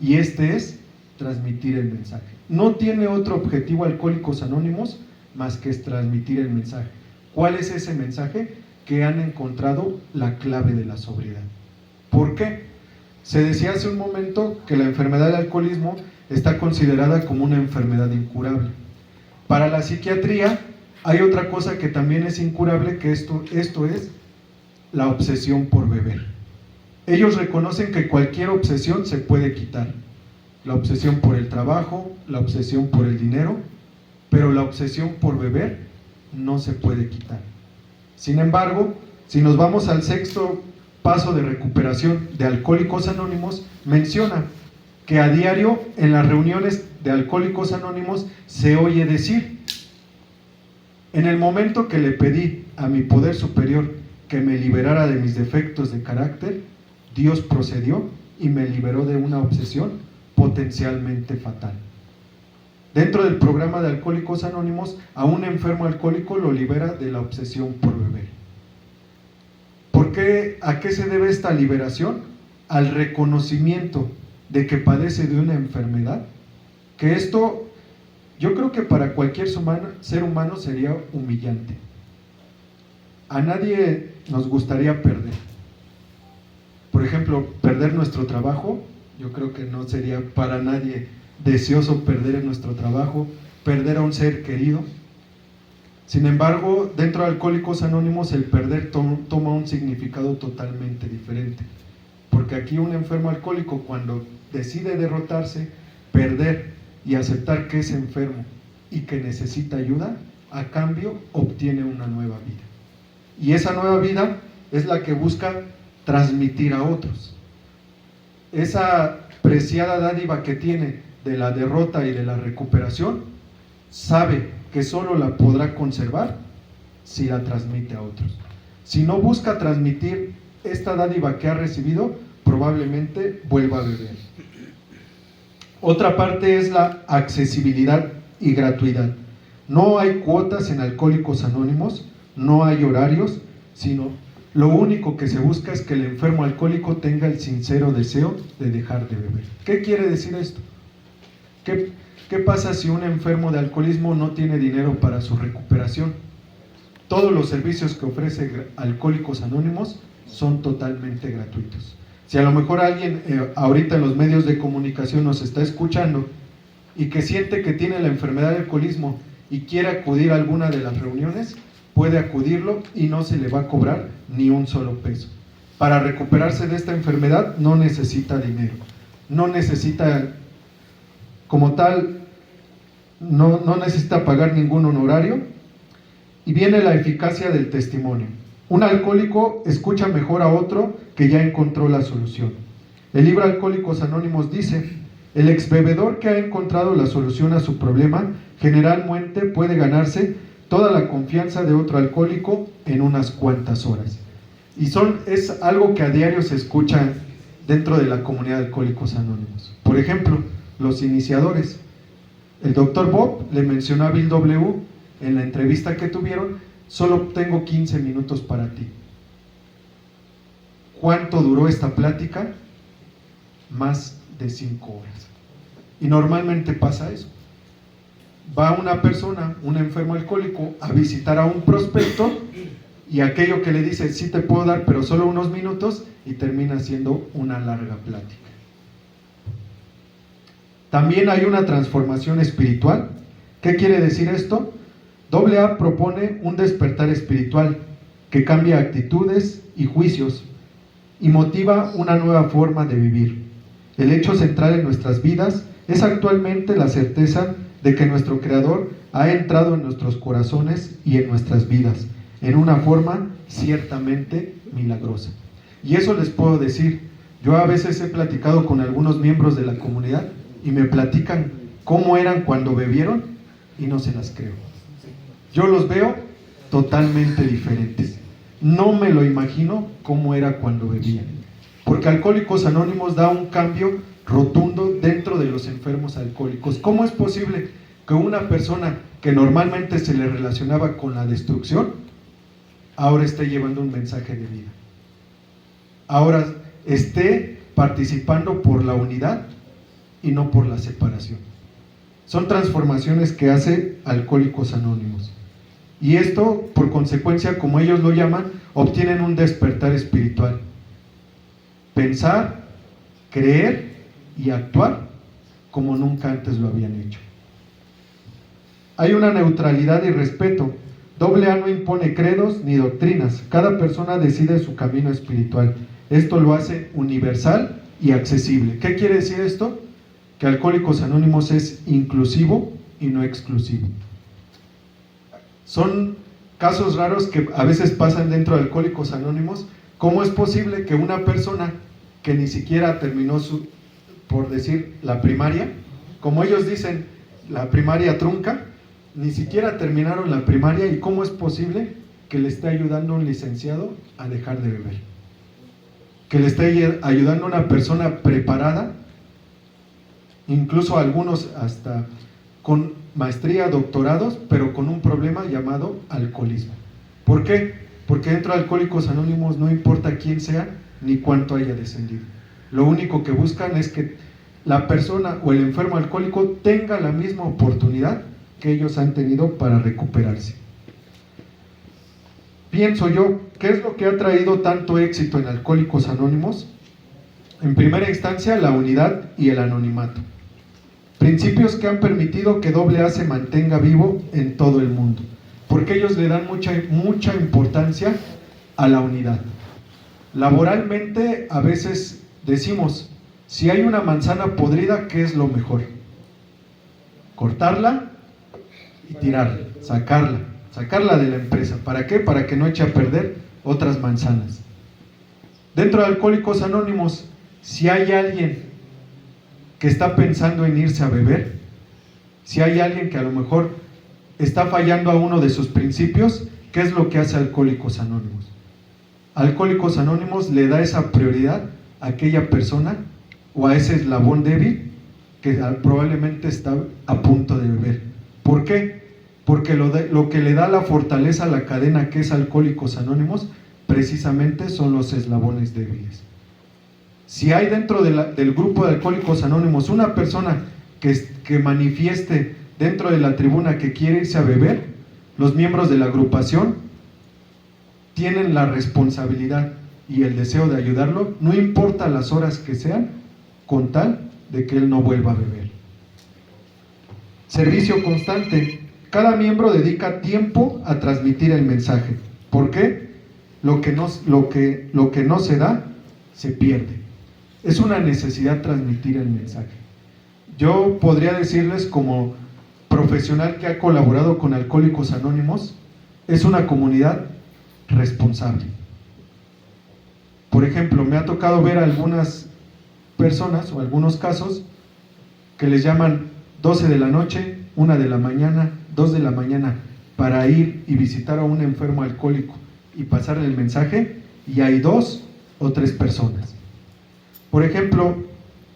[SPEAKER 3] y este es transmitir el mensaje. No tiene otro objetivo Alcohólicos Anónimos más que es transmitir el mensaje. ¿Cuál es ese mensaje? Que han encontrado la clave de la sobriedad. ¿Por qué? Se decía hace un momento que la enfermedad del alcoholismo está considerada como una enfermedad incurable. Para la psiquiatría hay otra cosa que también es incurable, que esto es la obsesión por beber. Ellos reconocen que cualquier obsesión se puede quitar. La obsesión por el trabajo, la obsesión por el dinero, pero la obsesión por beber no se puede quitar. Sin embargo, si nos vamos al sexto paso de recuperación de Alcohólicos Anónimos, menciona que a diario en las reuniones de Alcohólicos Anónimos se oye decir: en el momento que le pedí a mi poder superior que me liberara de mis defectos de carácter, Dios procedió y me liberó de una obsesión potencialmente fatal. Dentro del programa de Alcohólicos Anónimos, a un enfermo alcohólico lo libera de la obsesión por beber. ¿A qué se debe esta liberación? Al reconocimiento de que padece de una enfermedad, que esto yo creo que para cualquier ser humano sería humillante. A nadie nos gustaría perder. Por ejemplo, perder nuestro trabajo, yo creo que no sería para nadie deseoso perder nuestro trabajo, perder a un ser querido. Sin embargo, dentro de Alcohólicos Anónimos el perder toma un significado totalmente diferente, porque aquí un enfermo alcohólico, cuando decide derrotarse, perder y aceptar que es enfermo y que necesita ayuda, a cambio obtiene una nueva vida, y esa nueva vida es la que busca transmitir a otros. Esa preciada dádiva que tiene de la derrota y de la recuperación, sabe que solo la podrá conservar si la transmite a otros. Si no busca transmitir esta dádiva que ha recibido, probablemente vuelva a beber. Otra parte es la accesibilidad y gratuidad. No hay cuotas en Alcohólicos Anónimos, no hay horarios, sino lo único que se busca es que el enfermo alcohólico tenga el sincero deseo de dejar de beber. ¿Qué quiere decir esto? ¿Qué pasa si un enfermo de alcoholismo no tiene dinero para su recuperación? Todos los servicios que ofrece Alcohólicos Anónimos son totalmente gratuitos. Si a lo mejor alguien ahorita en los medios de comunicación nos está escuchando y que siente que tiene la enfermedad del alcoholismo y quiere acudir a alguna de las reuniones, puede acudirlo y no se le va a cobrar ni un solo peso. Para recuperarse de esta enfermedad no necesita dinero, no necesita como tal, no necesita pagar ningún honorario, y viene la eficacia del testimonio. Un alcohólico escucha mejor a otro que ya encontró la solución. El libro Alcohólicos Anónimos dice: el exbebedor que ha encontrado la solución a su problema generalmente puede ganarse toda la confianza de otro alcohólico en unas cuantas horas. Y es algo que a diario se escucha dentro de la comunidad de Alcohólicos Anónimos. Por ejemplo, los iniciadores. El Dr. Bob le mencionó a Bill W. en la entrevista que tuvieron: solo tengo 15 minutos para ti. ¿Cuánto duró esta plática? Más de 5 horas. Y normalmente pasa eso. Va una persona, un enfermo alcohólico, a visitar a un prospecto, y aquello que le dice: sí te puedo dar, pero solo unos minutos, y termina siendo una larga plática. También hay una transformación espiritual. ¿Qué quiere decir esto? AA propone un despertar espiritual que cambia actitudes y juicios y motiva una nueva forma de vivir. El hecho central en nuestras vidas es actualmente la certeza de que nuestro Creador ha entrado en nuestros corazones y en nuestras vidas en una forma ciertamente milagrosa. Y eso les puedo decir. Yo a veces he platicado con algunos miembros de la comunidad y me platican cómo eran cuando bebieron y no se las creo. Yo los veo totalmente diferentes. no me lo imagino cómo era cuando bebía. Porque Alcohólicos Anónimos da un cambio rotundo dentro de los enfermos alcohólicos. ¿Cómo es posible que una persona que normalmente se le relacionaba con la destrucción, ahora esté llevando un mensaje de vida? Ahora esté participando por la unidad y no por la separación. Son transformaciones que hace Alcohólicos Anónimos. Y esto, por consecuencia, como ellos lo llaman, obtienen un despertar espiritual. Pensar, creer y actuar como nunca antes lo habían hecho. Hay una neutralidad y respeto. AA no impone credos ni doctrinas. Cada persona decide su camino espiritual. Esto lo hace universal y accesible. ¿Qué quiere decir esto? Que Alcohólicos Anónimos es inclusivo y no exclusivo. Son casos raros que a veces pasan dentro de Alcohólicos Anónimos. ¿Cómo es posible que una persona que ni siquiera terminó por decir, la primaria, como ellos dicen, la primaria trunca, ni siquiera terminaron la primaria, y cómo es posible que le esté ayudando a un licenciado a dejar de beber? Que le esté ayudando a una persona preparada, incluso algunos hasta con maestría, doctorados, pero con un problema llamado alcoholismo. ¿Por qué? Porque dentro de Alcohólicos Anónimos no importa quién sea ni cuánto haya descendido. Lo único que buscan es que la persona o el enfermo alcohólico tenga la misma oportunidad que ellos han tenido para recuperarse. Pienso yo, ¿qué es lo que ha traído tanto éxito en Alcohólicos Anónimos? En primera instancia, la unidad y el anonimato. Principios que han permitido que AA se mantenga vivo en todo el mundo, porque ellos le dan mucha importancia a la unidad. Laboralmente, a veces decimos, si hay una manzana podrida, ¿qué es lo mejor? Cortarla y tirarla, sacarla de la empresa. ¿Para qué? Para que no eche a perder otras manzanas. Dentro de Alcohólicos Anónimos, si hay alguien que está pensando en irse a beber, si hay alguien que a lo mejor está fallando a uno de sus principios, ¿qué es lo que hace Alcohólicos Anónimos? Alcohólicos Anónimos le da esa prioridad a aquella persona o a ese eslabón débil que probablemente está a punto de beber. ¿Por qué? Porque lo que le da la fortaleza a la cadena que es Alcohólicos Anónimos, precisamente son los eslabones débiles. Si hay dentro del grupo de Alcohólicos Anónimos una persona que manifieste dentro de la tribuna que quiere irse a beber, los miembros de la agrupación tienen la responsabilidad y el deseo de ayudarlo, no importa las horas que sean, con tal de que él no vuelva a beber. Servicio constante. Cada miembro dedica tiempo a transmitir el mensaje. ¿Por qué? Lo que no se da, se pierde. Es una necesidad transmitir el mensaje. Yo podría decirles, como profesional que ha colaborado con Alcohólicos Anónimos, es una comunidad responsable. Por ejemplo, me ha tocado ver a algunas personas o algunos casos que les llaman 12 de la noche, 1 de la mañana, 2 de la mañana para ir y visitar a un enfermo alcohólico y pasarle el mensaje, y hay 2 o 3 personas. Por ejemplo,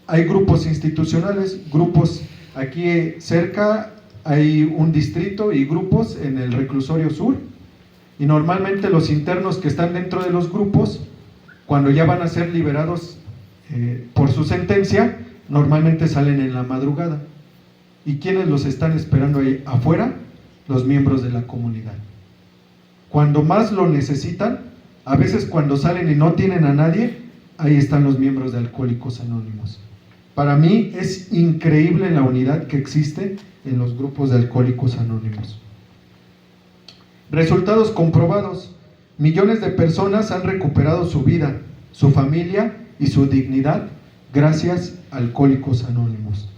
[SPEAKER 3] hay grupos institucionales, grupos aquí cerca, hay un distrito y grupos en el reclusorio sur, y normalmente los internos que están dentro de los grupos, cuando ya van a ser liberados por su sentencia, normalmente salen en la madrugada. ¿Y quiénes los están esperando ahí afuera? Los miembros de la comunidad. Cuando más lo necesitan, a veces cuando salen y no tienen a nadie, ahí están los miembros de Alcohólicos Anónimos. Para mí es increíble la unidad que existe en los grupos de Alcohólicos Anónimos. Resultados comprobados. Millones de personas han recuperado su vida, su familia y su dignidad gracias a Alcohólicos Anónimos.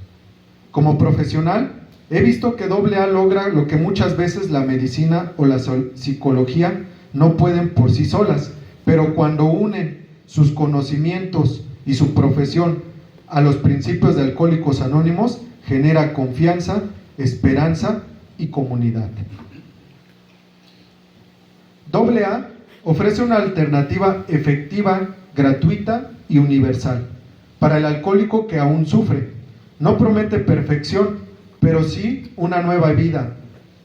[SPEAKER 3] Como profesional, he visto que AA logra lo que muchas veces la medicina o la psicología no pueden por sí solas, pero cuando unen sus conocimientos y su profesión a los principios de Alcohólicos Anónimos, genera confianza, esperanza y comunidad. AA ofrece una alternativa efectiva, gratuita y universal para el alcohólico que aún sufre. No promete perfección, pero sí una nueva vida,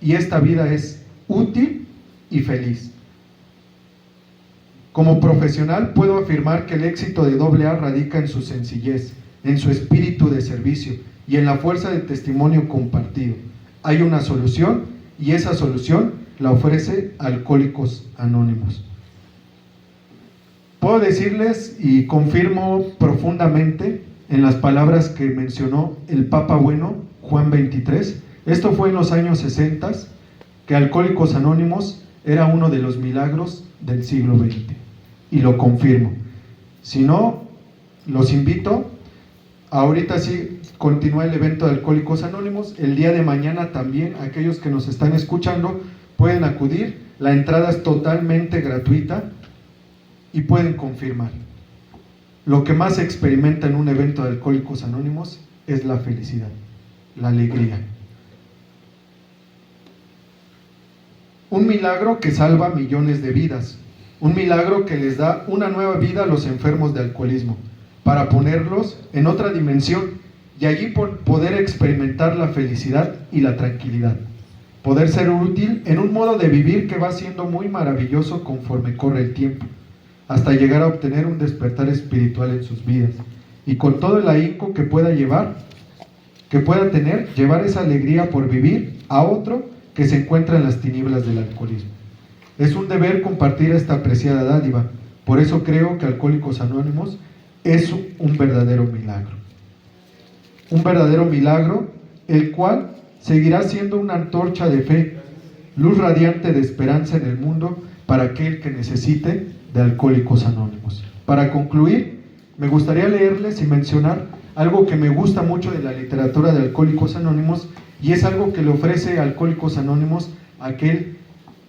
[SPEAKER 3] y esta vida es útil y feliz. Como profesional puedo afirmar que el éxito de AA radica en su sencillez, en su espíritu de servicio y en la fuerza de testimonio compartido. Hay una solución y esa solución la ofrece Alcohólicos Anónimos. Puedo decirles y confirmo profundamente en las palabras que mencionó el Papa Bueno, Juan XXIII. Esto fue en los años 60, que Alcohólicos Anónimos era uno de los milagros del siglo XX. Y lo confirmo. Si no, los invito. Ahorita sí continúa el evento de Alcohólicos Anónimos. El día de mañana también, aquellos que nos están escuchando pueden acudir. La entrada es totalmente gratuita y pueden confirmar. Lo que más se experimenta en un evento de Alcohólicos Anónimos es la felicidad, la alegría. Un milagro que salva millones de vidas. Un milagro que les da una nueva vida a los enfermos de alcoholismo, para ponerlos en otra dimensión y allí poder experimentar la felicidad y la tranquilidad. Poder ser útil en un modo de vivir que va siendo muy maravilloso conforme corre el tiempo, hasta llegar a obtener un despertar espiritual en sus vidas. Y con todo el ahínco que pueda tener, llevar esa alegría por vivir a otro que se encuentra en las tinieblas del alcoholismo. Es un deber compartir esta apreciada dádiva. Por eso creo que Alcohólicos Anónimos es un verdadero milagro. Un verdadero milagro, el cual seguirá siendo una antorcha de fe, luz radiante de esperanza en el mundo para aquel que necesite de Alcohólicos Anónimos. Para concluir, me gustaría leerles y mencionar algo que me gusta mucho de la literatura de Alcohólicos Anónimos, y es algo que le ofrece Alcohólicos Anónimos a aquel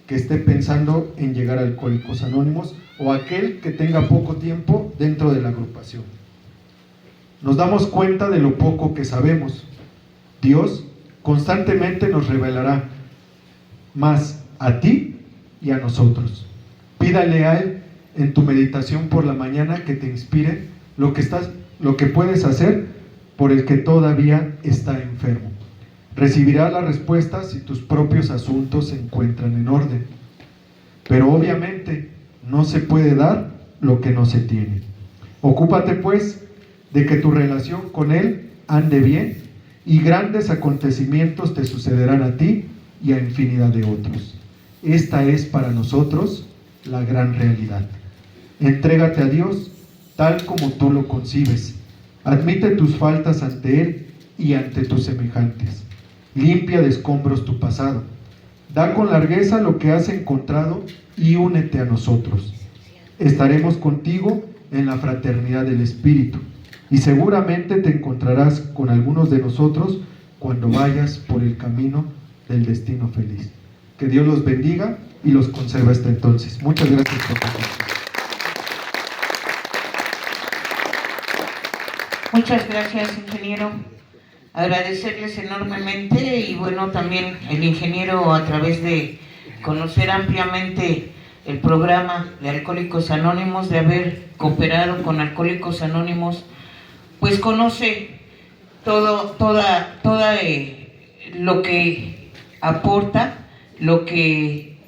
[SPEAKER 3] que esté pensando en llegar a Alcohólicos Anónimos o aquel que tenga poco tiempo dentro de la agrupación. Nos damos cuenta de lo poco que sabemos. Dios constantemente nos revelará más a ti y a nosotros. Pídale a Él en tu meditación por la mañana que te inspire lo que puedes hacer por el que todavía está enfermo. Recibirás las respuestas si tus propios asuntos se encuentran en orden. Pero obviamente no se puede dar lo que no se tiene. Ocúpate pues de que tu relación con Él ande bien y grandes acontecimientos te sucederán a ti y a infinidad de otros. Esta es para nosotros la gran realidad. Entrégate a Dios tal como tú lo concibes. Admite tus faltas ante Él y ante tus semejantes. Limpia de escombros tu pasado. Da con largueza lo que has encontrado y únete a nosotros. Estaremos contigo en la fraternidad del Espíritu y seguramente te encontrarás con algunos de nosotros cuando vayas por el camino del destino feliz. Que Dios los bendiga y los conserve hasta entonces. Muchas gracias por tu atención.
[SPEAKER 1] Muchas gracias, ingeniero. Agradecerles enormemente y bueno, también el ingeniero, a través de conocer ampliamente el programa de Alcohólicos Anónimos, de haber cooperado con Alcohólicos Anónimos, pues conoce toda lo que aporta, lo que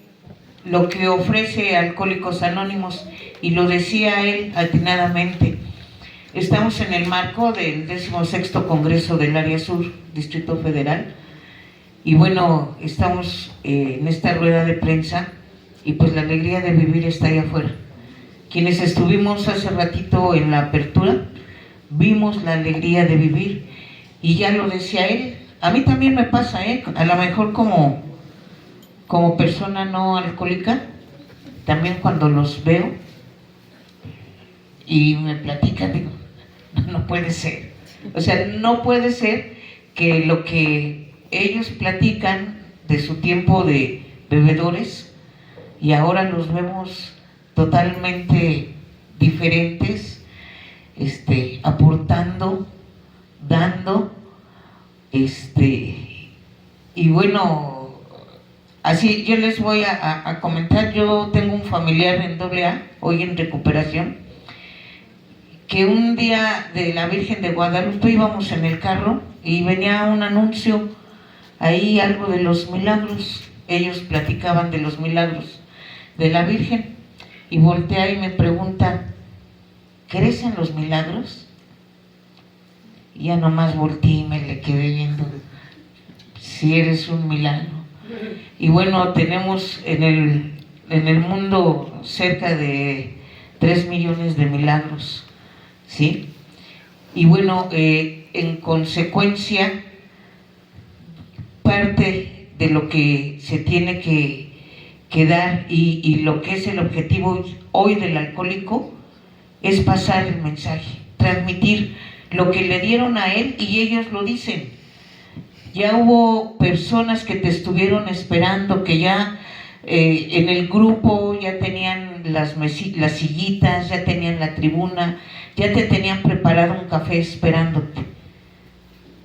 [SPEAKER 1] ofrece Alcohólicos Anónimos, y lo decía él atinadamente. Estamos en el marco del 16º Congreso del Área Sur, Distrito Federal, y bueno, estamos en esta rueda de prensa y pues la alegría de vivir está ahí afuera. Quienes estuvimos hace ratito en la apertura, vimos la alegría de vivir, y ya lo decía él, a mí también me pasa, a lo mejor como persona no alcohólica, también cuando los veo y me platican, digo, no puede ser. O sea, no puede ser que lo que ellos platican de su tiempo de bebedores y ahora los vemos totalmente diferentes, aportando, dando, y bueno, Así, yo les voy a comentar, yo tengo un familiar en AA, hoy en recuperación, que un día de la Virgen de Guadalupe íbamos en el carro y venía un anuncio, ahí algo de los milagros, ellos platicaban de los milagros de la Virgen, y voltea y me pregunta, ¿crees en los milagros? Y ya nomás volteé y me le quedé viendo, si eres un milagro. Y bueno, tenemos en el mundo cerca de 3 millones de milagros, ¿sí? Y bueno, en consecuencia, parte de lo que se tiene que dar y lo que es el objetivo hoy del alcohólico es pasar el mensaje, transmitir lo que le dieron a él, y ellos lo dicen. Ya hubo personas que te estuvieron esperando, que ya en el grupo ya tenían las sillitas, ya tenían la tribuna, ya te tenían preparado un café esperándote.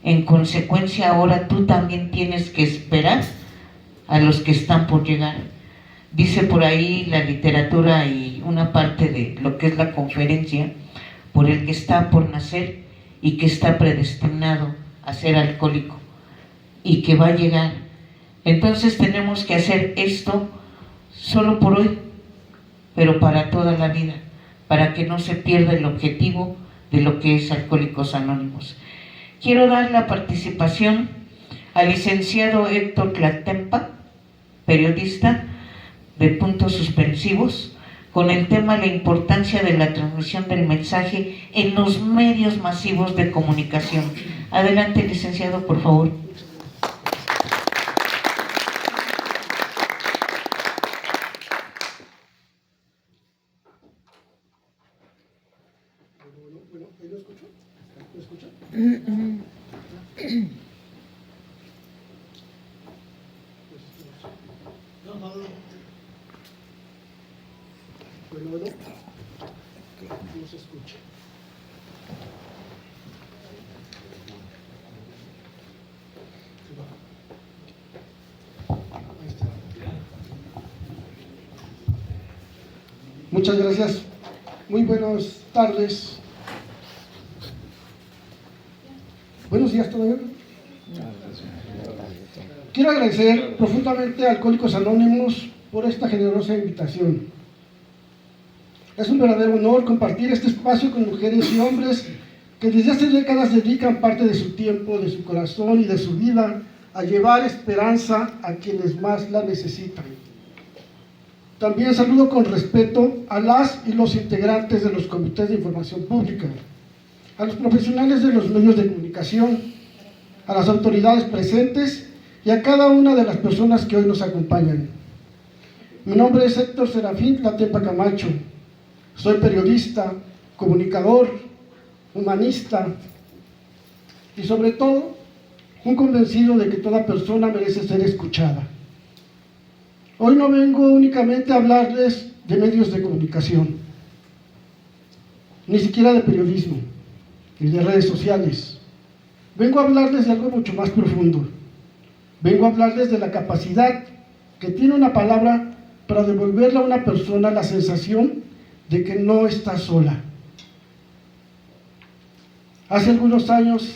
[SPEAKER 1] En consecuencia, ahora tú también tienes que esperar a los que están por llegar. Dice por ahí la literatura y una parte de lo que es la conferencia, por el que está por nacer y que está predestinado a ser alcohólico y que va a llegar. Entonces tenemos que hacer esto solo por hoy, pero para toda la vida, para que no se pierda el objetivo de lo que es Alcohólicos Anónimos. Quiero dar la participación al licenciado Héctor Tlatempa, periodista de Puntos Suspensivos, con el tema la importancia de la transmisión del mensaje en los medios masivos de comunicación. Adelante, licenciado, por favor.
[SPEAKER 4] ¿Me escucha? Bueno, no se escucha. Ahí está. Muchas gracias. Muy buenas tardes. Buenos días todavía. Quiero agradecer profundamente a Alcohólicos Anónimos por esta generosa invitación. Es un verdadero honor compartir este espacio con mujeres y hombres que desde hace décadas dedican parte de su tiempo, de su corazón y de su vida a llevar esperanza a quienes más la necesitan. También saludo con respeto a las y los integrantes de los comités de información pública, a los profesionales de los medios de comunicación, a las autoridades presentes y a cada una de las personas que hoy nos acompañan. Mi nombre es Héctor Serafín Tlatempa Camacho. Soy periodista, comunicador, humanista y sobre todo un convencido de que toda persona merece ser escuchada. Hoy no vengo únicamente a hablarles de medios de comunicación, ni siquiera de periodismo, ni de redes sociales. Vengo a hablarles de algo mucho más profundo. Vengo a hablarles de la capacidad que tiene una palabra para devolverle a una persona la sensación de que no está sola. Hace algunos años,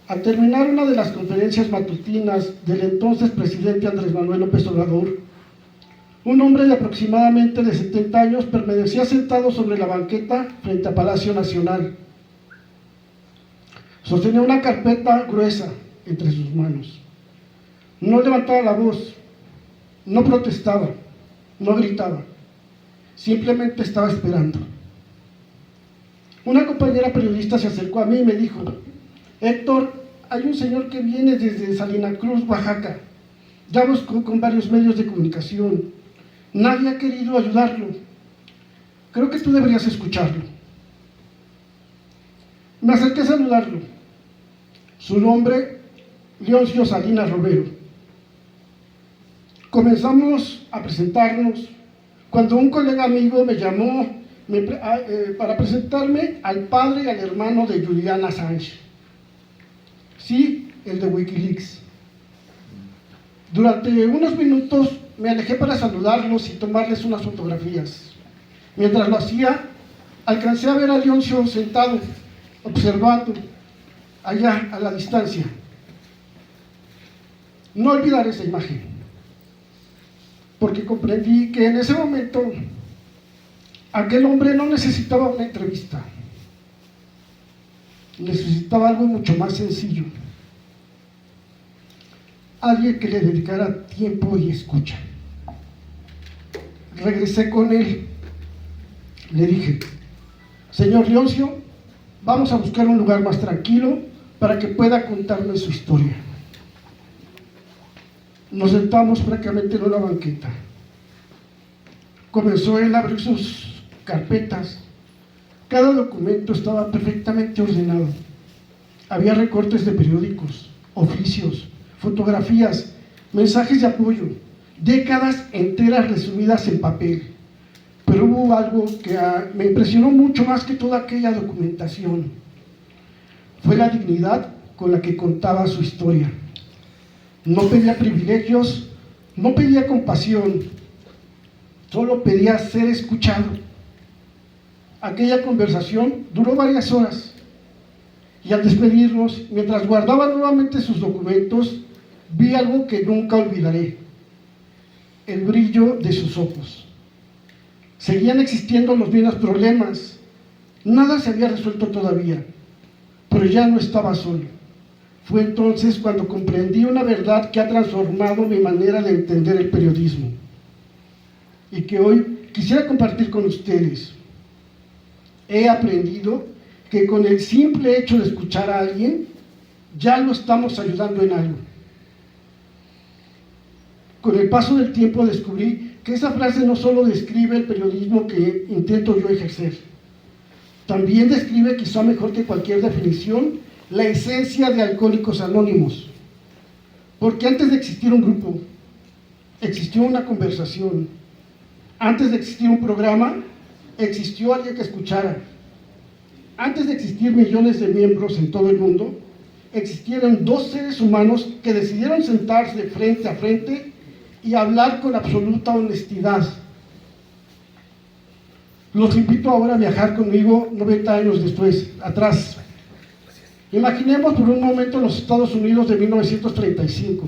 [SPEAKER 4] al terminar una de las conferencias matutinas del entonces presidente Andrés Manuel López Obrador, un hombre de aproximadamente de 70 años permanecía sentado sobre la banqueta frente a Palacio Nacional. Sostenía una carpeta gruesa entre sus manos. No levantaba la voz, no protestaba, no gritaba. Simplemente estaba esperando. Una compañera periodista se acercó a mí y me dijo: Héctor, hay un señor que viene desde Salina Cruz, Oaxaca. Ya buscó con varios medios de comunicación. Nadie ha querido ayudarlo. Creo que tú deberías escucharlo. Me acerqué a saludarlo. Su nombre, Leoncio Salinas Romero. Comenzamos a presentarnos cuando un colega amigo me llamó para presentarme al padre y al hermano de Julian Assange. Sí, el de Wikileaks. Durante unos minutos me alejé para saludarlos y tomarles unas fotografías. Mientras lo hacía, alcancé a ver a Leoncio sentado, observando, allá a la distancia. No olvidaré esa imagen, porque comprendí que en ese momento aquel hombre no necesitaba una entrevista, necesitaba algo mucho más sencillo, alguien que le dedicara tiempo y escucha. Regresé con él, le dije: señor Leoncio, vamos a buscar un lugar más tranquilo para que pueda contarme su historia. Nos sentamos prácticamente en una banqueta. Comenzó él a abrir sus carpetas. Cada documento estaba perfectamente ordenado. Había recortes de periódicos, oficios, fotografías, mensajes de apoyo, décadas enteras resumidas en papel. Pero hubo algo que me impresionó mucho más que toda aquella documentación. Fue la dignidad con la que contaba su historia. No pedía privilegios, no pedía compasión, solo pedía ser escuchado. Aquella conversación duró varias horas y al despedirnos, mientras guardaba nuevamente sus documentos, vi algo que nunca olvidaré: el brillo de sus ojos. Seguían existiendo los mismos problemas, nada se había resuelto todavía, pero ya no estaba solo. Fue entonces cuando comprendí una verdad que ha transformado mi manera de entender el periodismo y que hoy quisiera compartir con ustedes. He aprendido que con el simple hecho de escuchar a alguien, ya lo estamos ayudando en algo. Con el paso del tiempo descubrí que esa frase no solo describe el periodismo que intento yo ejercer, también describe, quizá mejor que cualquier definición, la esencia de Alcohólicos Anónimos. Porque antes de existir un grupo, existió una conversación. Antes de existir un programa, existió alguien que escuchara. Antes de existir millones de miembros en todo el mundo, existieron dos seres humanos que decidieron sentarse frente a frente y hablar con absoluta honestidad. Los invito ahora a viajar conmigo 90 años atrás. Imaginemos por un momento los Estados Unidos de 1935.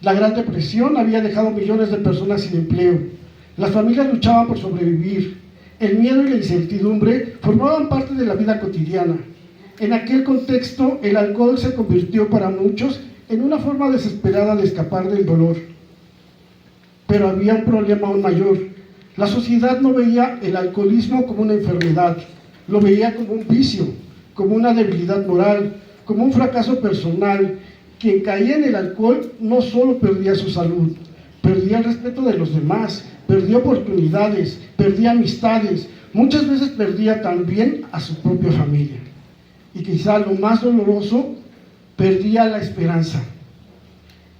[SPEAKER 4] La Gran Depresión había dejado millones de personas sin empleo. Las familias luchaban por sobrevivir. El miedo y la incertidumbre formaban parte de la vida cotidiana. En aquel contexto, el alcohol se convirtió para muchos en una forma desesperada de escapar del dolor. Pero había un problema aún mayor. La sociedad no veía el alcoholismo como una enfermedad, lo veía como un vicio, como una debilidad moral, como un fracaso personal. Quien caía en el alcohol no solo perdía su salud, perdía el respeto de los demás, perdía oportunidades, perdía amistades, muchas veces perdía también a su propia familia. Y quizá lo más doloroso, perdía la esperanza.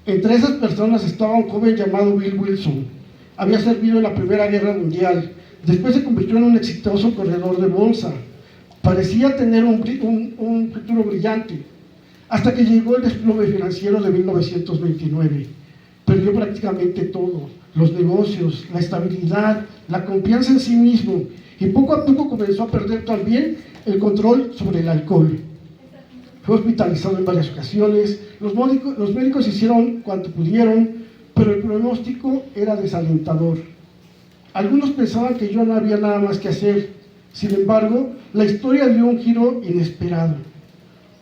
[SPEAKER 4] Entre esas personas estaba un joven llamado Bill Wilson. Había servido en la Primera Guerra Mundial, después se convirtió en un exitoso corredor de bolsa. Parecía tener un futuro brillante, hasta que llegó el desplome financiero de 1929. Perdió prácticamente todo: los negocios, la estabilidad, la confianza en sí mismo, y poco a poco comenzó a perder también el control sobre el alcohol. Fue hospitalizado en varias ocasiones. Los médicos hicieron cuanto pudieron, pero el pronóstico era desalentador. Algunos pensaban que ya no había nada más que hacer. Sin embargo, la historia dio un giro inesperado.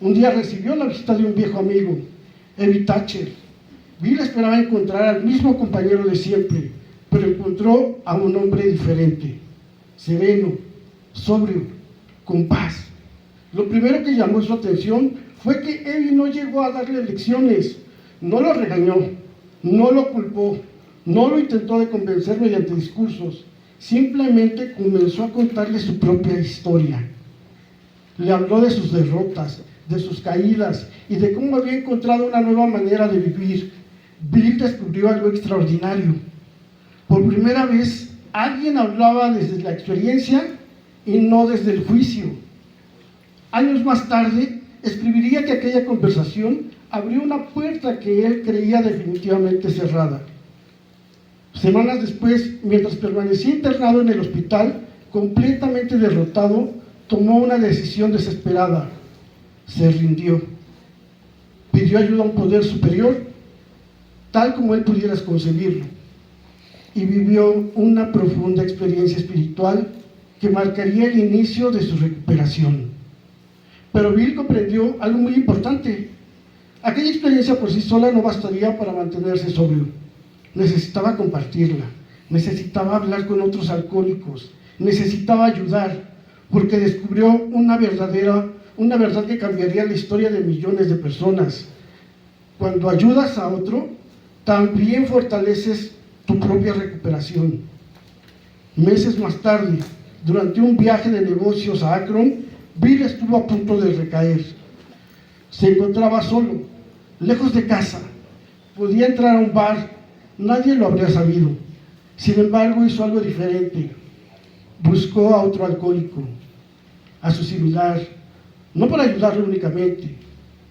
[SPEAKER 4] Un día recibió la visita de un viejo amigo, Evie Thatcher. Bill esperaba encontrar al mismo compañero de siempre, pero encontró a un hombre diferente, sereno, sobrio, con paz. Lo primero que llamó su atención fue que Evie no llegó a darle lecciones, no lo regañó, no lo culpó, no lo intentó de convencer mediante discursos. Simplemente comenzó a contarle su propia historia. Le habló de sus derrotas, de sus caídas y de cómo había encontrado una nueva manera de vivir. Bill descubrió algo extraordinario. Por primera vez, alguien hablaba desde la experiencia y no desde el juicio. Años más tarde, escribiría que aquella conversación abrió una puerta que él creía definitivamente cerrada. Semanas después, mientras permanecía internado en el hospital, completamente derrotado, tomó una decisión desesperada. Se rindió. Pidió ayuda a un poder superior, tal como él pudiera concebirlo, y vivió una profunda experiencia espiritual que marcaría el inicio de su recuperación. Pero Bill comprendió algo muy importante. Aquella experiencia por sí sola no bastaría para mantenerse sobrio. Necesitaba compartirla, necesitaba hablar con otros alcohólicos, necesitaba ayudar, porque descubrió una verdad que cambiaría la historia de millones de personas. Cuando ayudas a otro, también fortaleces tu propia recuperación. Meses más tarde, durante un viaje de negocios a Akron, Bill estuvo a punto de recaer. Se encontraba solo, lejos de casa. Podía entrar a un bar, nadie lo habría sabido. Sin embargo, hizo algo diferente. Buscó a otro alcohólico, a su similar, no para ayudarlo únicamente,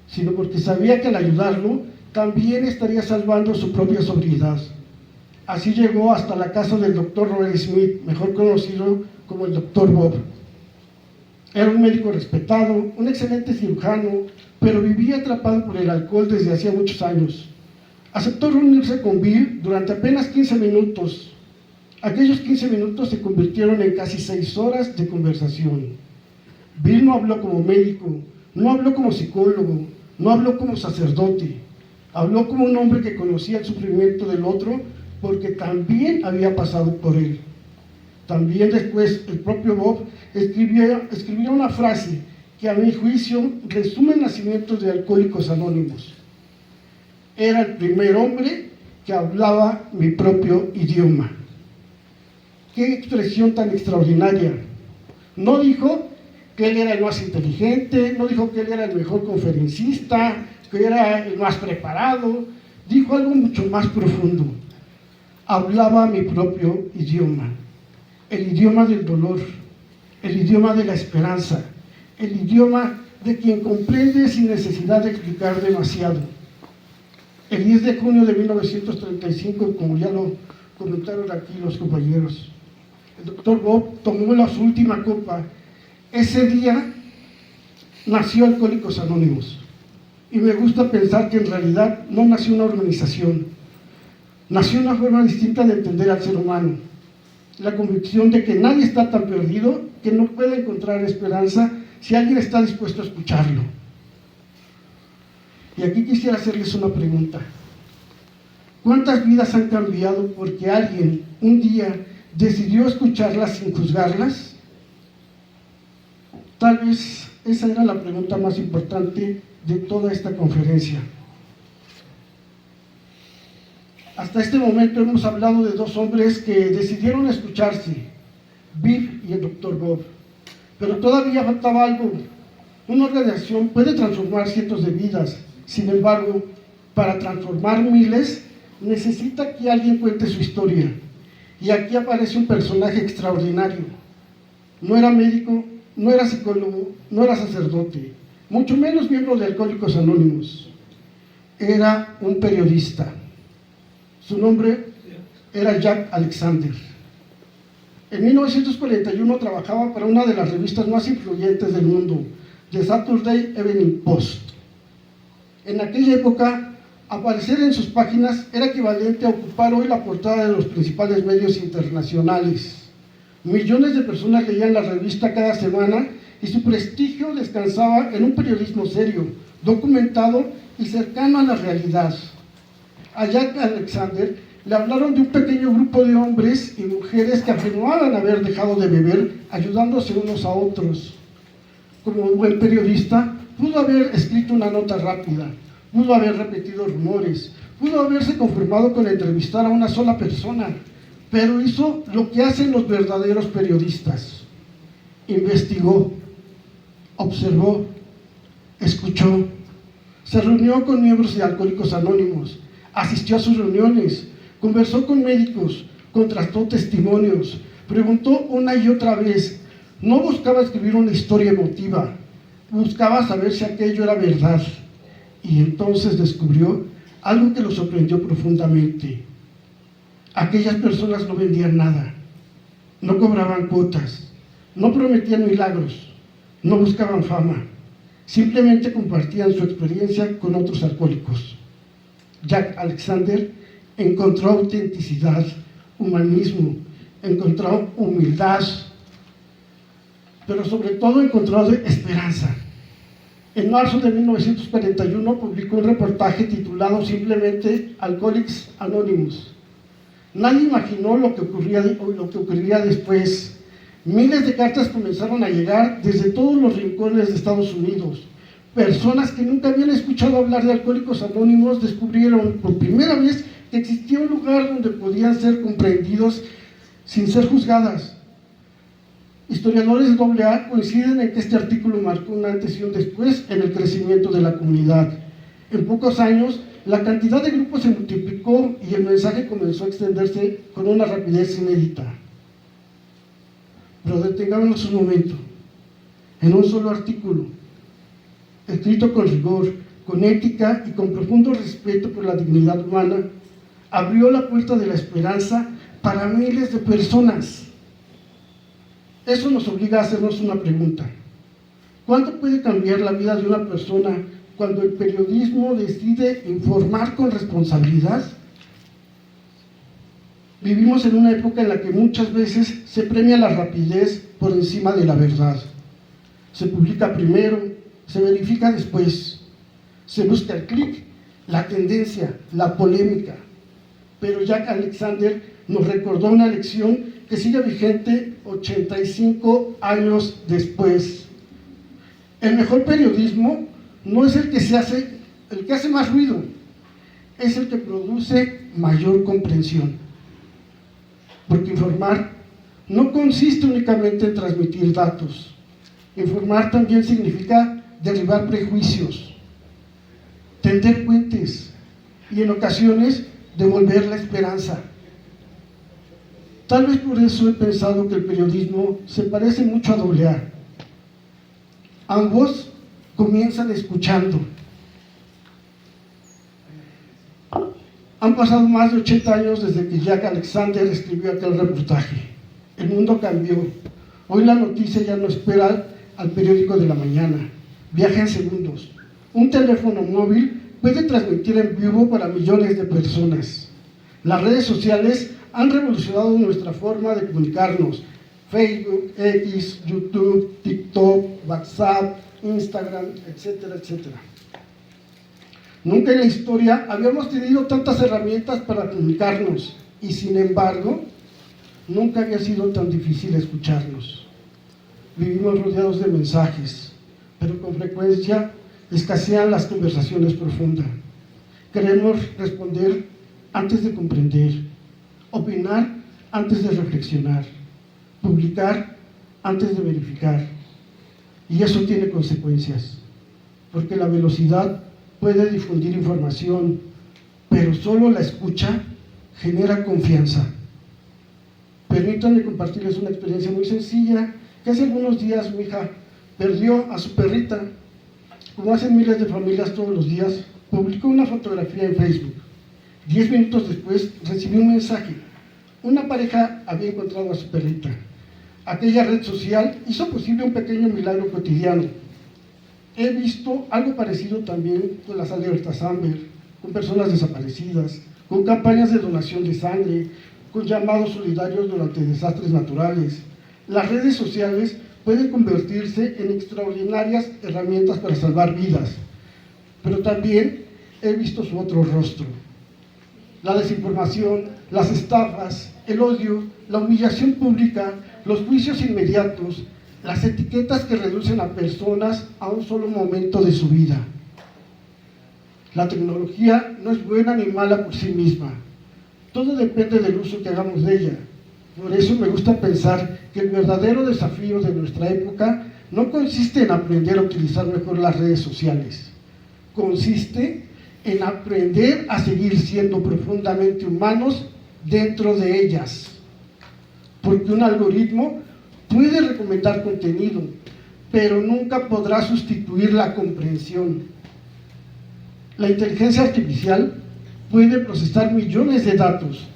[SPEAKER 4] sino porque sabía que al ayudarlo también estaría salvando su propia sobriedad. Así llegó hasta la casa del Dr. Robert Smith, mejor conocido como el Dr. Bob. Era un médico respetado, un excelente cirujano, pero vivía atrapado por el alcohol desde hacía muchos años. Aceptó reunirse con Bill durante apenas 15 minutos. Aquellos 15 minutos se convirtieron en casi 6 horas de conversación. Bill no habló como médico, no habló como psicólogo, no habló como sacerdote. Habló como un hombre que conocía el sufrimiento del otro porque también había pasado por él. También después el propio Bob escribió una frase que a mi juicio resume el nacimiento de Alcohólicos Anónimos. Era el primer hombre que hablaba mi propio idioma. ¡Qué expresión tan extraordinaria! No dijo que él era el más inteligente, no dijo que él era el mejor conferencista, que era el más preparado. Dijo algo mucho más profundo. Hablaba mi propio idioma, el idioma del dolor, el idioma de la esperanza, el idioma de quien comprende sin necesidad de explicar demasiado. El 10 de junio de 1935, como ya lo comentaron aquí los compañeros, el Dr. Bob tomó su última copa. Ese día nació Alcohólicos Anónimos. Y me gusta pensar que en realidad no nació una organización, nació una forma distinta de entender al ser humano, la convicción de que nadie está tan perdido que no puede encontrar esperanza si alguien está dispuesto a escucharlo. Y aquí quisiera hacerles una pregunta. ¿Cuántas vidas han cambiado porque alguien un día decidió escucharlas sin juzgarlas? Tal vez esa era la pregunta más importante de toda esta conferencia. Hasta este momento hemos hablado de dos hombres que decidieron escucharse, Bill y el Dr. Bob, pero todavía faltaba algo. Una organización puede transformar cientos de vidas, sin embargo, para transformar miles necesita que alguien cuente su historia. Y aquí aparece un personaje extraordinario. No era médico, no era psicólogo, no era sacerdote, mucho menos miembro de Alcohólicos Anónimos. Era un periodista. Su nombre era Jack Alexander. En 1941 trabajaba para una de las revistas más influyentes del mundo, The Saturday Evening Post. En aquella época, aparecer en sus páginas era equivalente a ocupar hoy la portada de los principales medios internacionales. Millones de personas leían la revista cada semana y su prestigio descansaba en un periodismo serio, documentado y cercano a la realidad. A Jack Alexander le hablaron de un pequeño grupo de hombres y mujeres que afirmaban haber dejado de beber, ayudándose unos a otros. Como un buen periodista, pudo haber escrito una nota rápida, pudo haber repetido rumores, pudo haberse conformado con entrevistar a una sola persona, pero hizo lo que hacen los verdaderos periodistas. Investigó, observó, escuchó, se reunió con miembros de Alcohólicos Anónimos, asistió a sus reuniones, conversó con médicos, contrastó testimonios, preguntó una y otra vez. No buscaba escribir una historia emotiva, buscaba saber si aquello era verdad. Y entonces descubrió algo que lo sorprendió profundamente. Aquellas personas no vendían nada, no cobraban cuotas, no prometían milagros, no buscaban fama, simplemente compartían su experiencia con otros alcohólicos. Jack Alexander encontró autenticidad, humanismo, encontró humildad, pero sobre todo encontró esperanza. En marzo de 1941 publicó un reportaje titulado simplemente Alcoholics Anonymous. Nadie imaginó lo que ocurriría después. Miles de cartas comenzaron a llegar desde todos los rincones de Estados Unidos. Personas que nunca habían escuchado hablar de Alcohólicos Anónimos descubrieron por primera vez que existía un lugar donde podían ser comprendidos sin ser juzgadas. Historiadores de AA coinciden en que este artículo marcó un antes y un después en el crecimiento de la comunidad. En pocos años, la cantidad de grupos se multiplicó y el mensaje comenzó a extenderse con una rapidez inédita. Pero detengámonos un momento. En un solo artículo, escrito con rigor, con ética y con profundo respeto por la dignidad humana, abrió la puerta de la esperanza para miles de personas. Eso nos obliga a hacernos una pregunta. ¿Cuánto puede cambiar la vida de una persona cuando el periodismo decide informar con responsabilidad? Vivimos en una época en la que muchas veces se premia la rapidez por encima de la verdad. Se publica primero, se verifica después, se busca el clic, la tendencia, la polémica. Pero Jack Alexander nos recordó una lección que sigue vigente 85 años después. El mejor periodismo no es el que hace más ruido, es el que produce mayor comprensión. Porque informar no consiste únicamente en transmitir datos. Informar también significa derribar prejuicios, tender puentes y en ocasiones devolver la esperanza. Tal vez por eso he pensado que el periodismo se parece mucho a AA. Ambos comienzan escuchando. Han pasado más de 80 años desde que Jack Alexander escribió aquel reportaje. El mundo cambió. Hoy la noticia ya no espera al periódico de la mañana. Viaja en segundos. Un teléfono móvil puede transmitir en vivo para millones de personas. Las redes sociales han revolucionado nuestra forma de comunicarnos. Facebook, X, YouTube, TikTok, WhatsApp, Instagram, etcétera, etcétera. Nunca en la historia habíamos tenido tantas herramientas para comunicarnos y sin embargo, nunca había sido tan difícil escucharnos. Vivimos rodeados de mensajes, pero con frecuencia escasean las conversaciones profundas. Queremos responder antes de comprender, opinar antes de reflexionar, publicar antes de verificar. Y eso tiene consecuencias, porque la velocidad puede difundir información, pero solo la escucha genera confianza. Permítanme compartirles una experiencia muy sencilla, que hace algunos días mi hija perdió a su perrita. Como hacen miles de familias todos los días, publicó una fotografía en Facebook. 10 minutos después recibió un mensaje. Una pareja había encontrado a su perrita. Aquella red social hizo posible un pequeño milagro cotidiano. He visto algo parecido también con las alertas Amber, con personas desaparecidas, con campañas de donación de sangre, con llamados solidarios durante desastres naturales. Las redes sociales pueden convertirse en extraordinarias herramientas para salvar vidas, pero también he visto su otro rostro. La desinformación, las estafas, el odio, la humillación pública, los juicios inmediatos, las etiquetas que reducen a personas a un solo momento de su vida. La tecnología no es buena ni mala por sí misma. Todo depende del uso que hagamos de ella. Por eso me gusta pensar que el verdadero desafío de nuestra época no consiste en aprender a utilizar mejor las redes sociales. Consiste en aprender a seguir siendo profundamente humanos dentro de ellas. Porque un algoritmo puede recomendar contenido, pero nunca podrá sustituir la comprensión. La inteligencia artificial puede procesar millones de datos,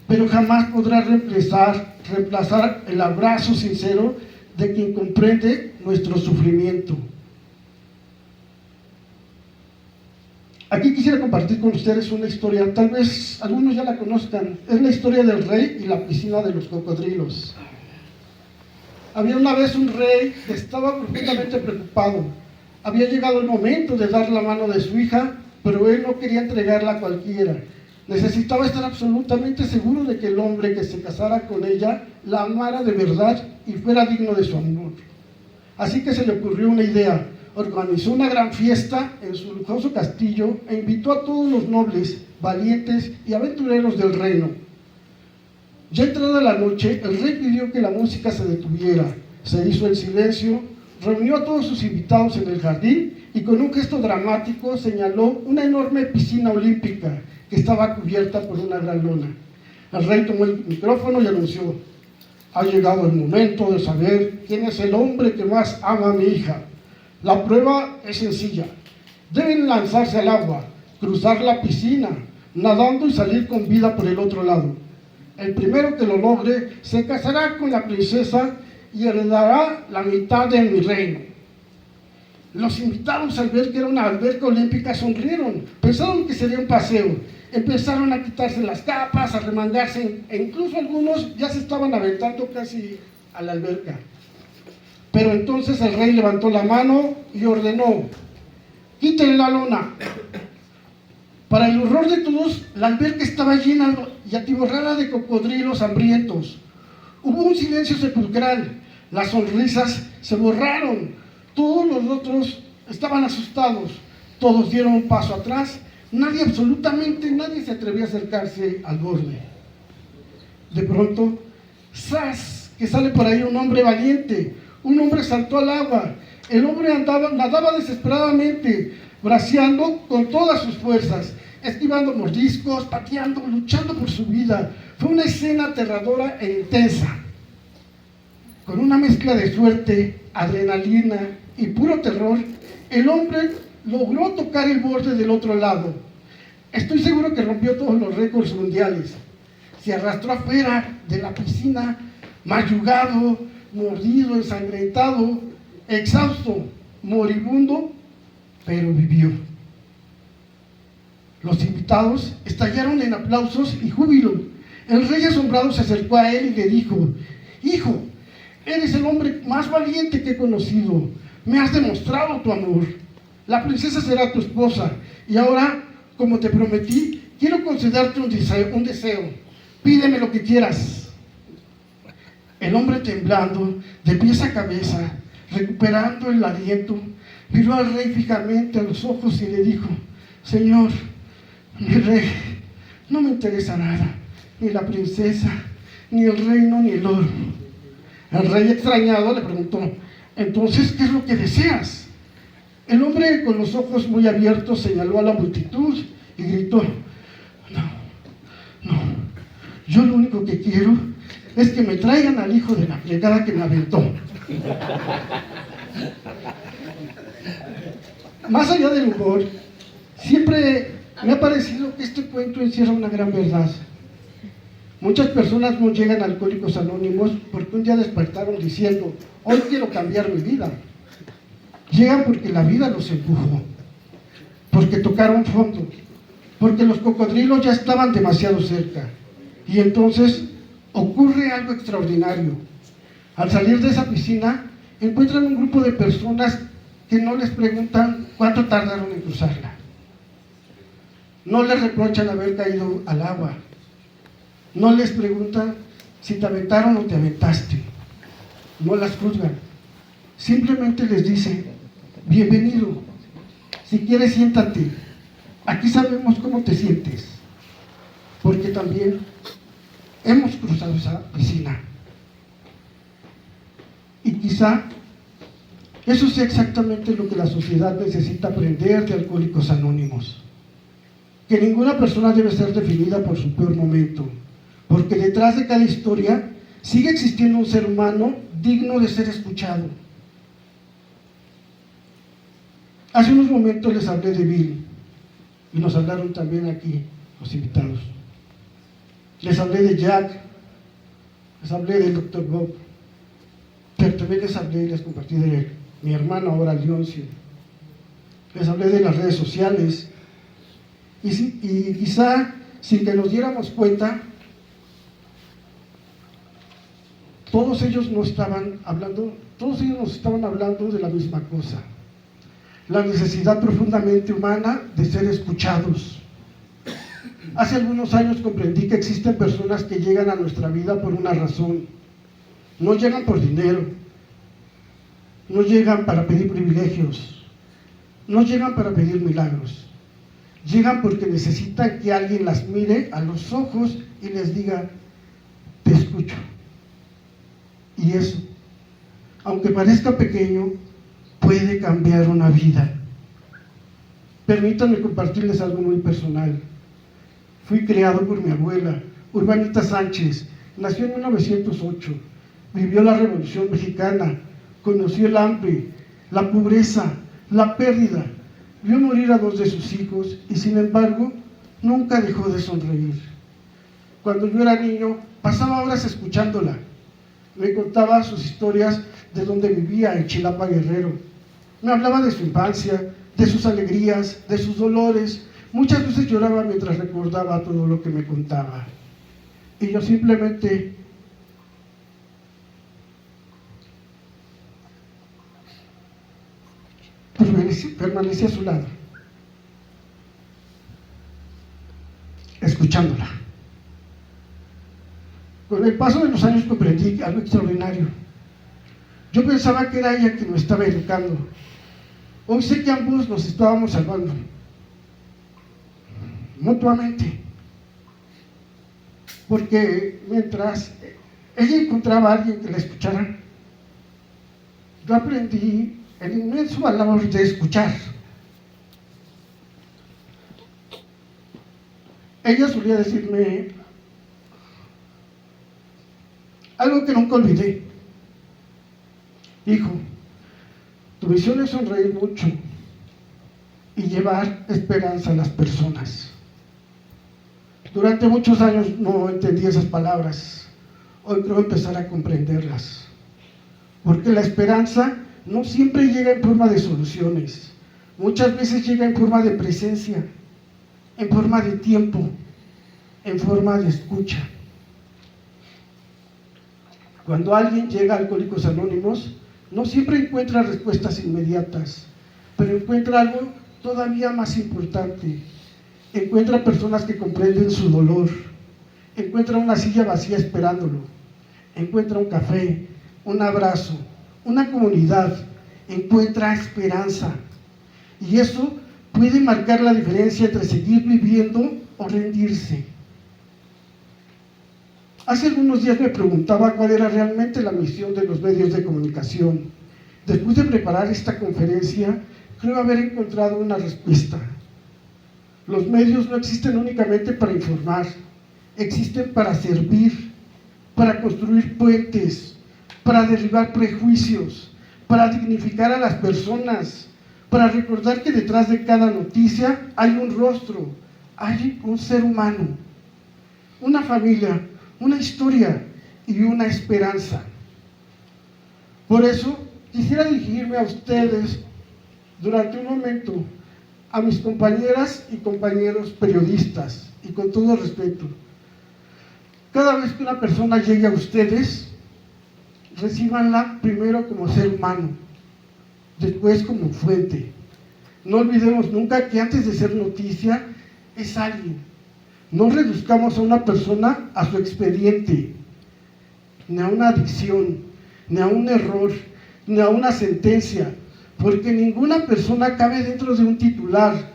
[SPEAKER 4] pero jamás podrá reemplazar el abrazo sincero de quien comprende nuestro sufrimiento. Aquí quisiera compartir con ustedes una historia, tal vez algunos ya la conozcan. Es la historia del rey y la piscina de los cocodrilos. Había una vez un rey que estaba profundamente preocupado. Había llegado el momento de dar la mano de su hija, pero él no quería entregarla a cualquiera. Necesitaba estar absolutamente seguro de que el hombre que se casara con ella la amara de verdad y fuera digno de su amor. Así que se le ocurrió una idea. Organizó una gran fiesta en su lujoso castillo e invitó a todos los nobles, valientes y aventureros del reino. Ya entrada la noche, el rey pidió que la música se detuviera. Se hizo el silencio, reunió a todos sus invitados en el jardín y con un gesto dramático señaló una enorme piscina olímpica que estaba cubierta por una gran lona. El rey tomó el micrófono y anunció: ha llegado el momento de saber quién es el hombre que más ama a mi hija. La prueba es sencilla. Deben lanzarse al agua, cruzar la piscina, nadando y salir con vida por el otro lado. El primero que lo logre se casará con la princesa y heredará la mitad de mi reino. Los invitados, al ver que era una alberca olímpica, sonrieron. Pensaron que sería un paseo. Empezaron a quitarse las capas, a remangarse, e incluso algunos ya se estaban aventando casi a la alberca. Pero entonces el rey levantó la mano y ordenó: quiten la lona. Para el horror de todos, la alberca estaba llena y atiborrada de cocodrilos hambrientos. Hubo un silencio sepulcral. Las sonrisas se borraron. Todos los otros estaban asustados. Todos dieron un paso atrás. Nadie, absolutamente nadie, se atrevía a acercarse al borde. De pronto, ¡zas!, que sale por ahí un hombre valiente. Un hombre saltó al agua. El hombre nadaba desesperadamente, braceando con todas sus fuerzas, esquivando mordiscos, pateando, luchando por su vida. Fue una escena aterradora e intensa. Con una mezcla de suerte, adrenalina y puro terror, el hombre logró tocar el borde del otro lado. Estoy seguro que rompió todos los récords mundiales. Se arrastró afuera de la piscina, mayugado, mordido, ensangrentado, exhausto, moribundo, pero vivió. Los invitados estallaron en aplausos y júbilo. El rey asombrado se acercó a él y le dijo: hijo, eres el hombre más valiente que he conocido. Me has demostrado tu amor. La princesa será tu esposa. Y ahora, como te prometí, quiero concederte un deseo. Pídeme lo que quieras. El hombre, temblando de pies a cabeza, recuperando el aliento, miró al rey fijamente a los ojos y le dijo: Señor, mi rey, no me interesa nada, ni la princesa, ni el reino, ni el oro. El rey, extrañado, le preguntó: entonces, ¿qué es lo que deseas? El hombre, con los ojos muy abiertos, señaló a la multitud y gritó: no, yo lo único que quiero es que me traigan al hijo de la fregada que me aventó. Más allá del humor, siempre me ha parecido que este cuento encierra una gran verdad. Muchas personas no llegan a Alcohólicos Anónimos porque un día despertaron diciendo: hoy quiero cambiar mi vida. Llegan porque la vida los empujó, porque tocaron fondo, porque los cocodrilos ya estaban demasiado cerca. Y entonces ocurre algo extraordinario. Al salir de esa piscina, encuentran un grupo de personas que no les preguntan cuánto tardaron en cruzarla. No les reprochan haber caído al agua. No les preguntan si te aventaron o te aventaste. No las juzgan. Simplemente les dicen: bienvenido. Si quieres, siéntate. Aquí sabemos cómo te sientes. Porque también hemos cruzado esa piscina. Y quizá eso sea exactamente lo que la sociedad necesita aprender de Alcohólicos Anónimos. Que ninguna persona debe ser definida por su peor momento, porque detrás de cada historia sigue existiendo un ser humano digno de ser escuchado. Hace unos momentos les hablé de Bill, y nos hablaron también aquí los invitados. Les hablé de Jack, les hablé del Dr. Bob, pero también les hablé y les compartí de mi hermano ahora, Leoncio. Les hablé de las redes sociales y quizá sin que nos diéramos cuenta, todos ellos nos estaban hablando de la misma cosa: la necesidad profundamente humana de ser escuchados. Hace algunos años comprendí que existen personas que llegan a nuestra vida por una razón. No llegan por dinero, no llegan para pedir privilegios, no llegan para pedir milagros. Llegan porque necesitan que alguien las mire a los ojos y les diga: te escucho. Y eso, aunque parezca pequeño, puede cambiar una vida. Permítanme compartirles algo muy personal. Fui criado por mi abuela, Urbanita Sánchez. Nació en 1908, vivió la Revolución Mexicana, conoció el hambre, la pobreza, la pérdida, vio morir a 2 de sus hijos y sin embargo nunca dejó de sonreír. Cuando yo era niño pasaba horas escuchándola. Me contaba sus historias de donde vivía, en Chilapa, Guerrero. Me hablaba de su infancia, de sus alegrías, de sus dolores. Muchas veces lloraba mientras recordaba todo lo que me contaba. Y yo simplemente permanecí a su lado, escuchándola. Con el paso de los años comprendí algo extraordinario. Yo pensaba que era ella quien me estaba educando. Hoy sé que ambos nos estábamos salvando mutuamente, porque mientras ella encontraba a alguien que la escuchara, yo aprendí el inmenso valor de escuchar. Ella solía decirme algo que nunca olvidé: hijo, tu misión es sonreír mucho y llevar esperanza a las personas. Durante muchos años no entendí esas palabras. Hoy creo empezar a comprenderlas, porque la esperanza no siempre llega en forma de soluciones. Muchas veces llega en forma de presencia, en forma de tiempo, en forma de escucha. Cuando alguien llega a Alcohólicos Anónimos, no siempre encuentra respuestas inmediatas, pero encuentra algo todavía más importante. Encuentra personas que comprenden su dolor, encuentra una silla vacía esperándolo, encuentra un café, un abrazo, una comunidad, encuentra esperanza. Y eso puede marcar la diferencia entre seguir viviendo o rendirse. Hace algunos días me preguntaba cuál era realmente la misión de los medios de comunicación. Después de preparar esta conferencia, creo haber encontrado una respuesta. Los medios no existen únicamente para informar, existen para servir, para construir puentes, para derribar prejuicios, para dignificar a las personas, para recordar que detrás de cada noticia hay un rostro, hay un ser humano, una familia, una historia y una esperanza. Por eso quisiera dirigirme a ustedes durante un momento, a mis compañeras y compañeros periodistas, y con todo respeto. Cada vez que una persona llegue a ustedes, recíbanla primero como ser humano, después como fuente. No olvidemos nunca que antes de ser noticia es alguien. No reduzcamos a una persona a su expediente, ni a una adicción, ni a un error, ni a una sentencia, porque ninguna persona cabe dentro de un titular.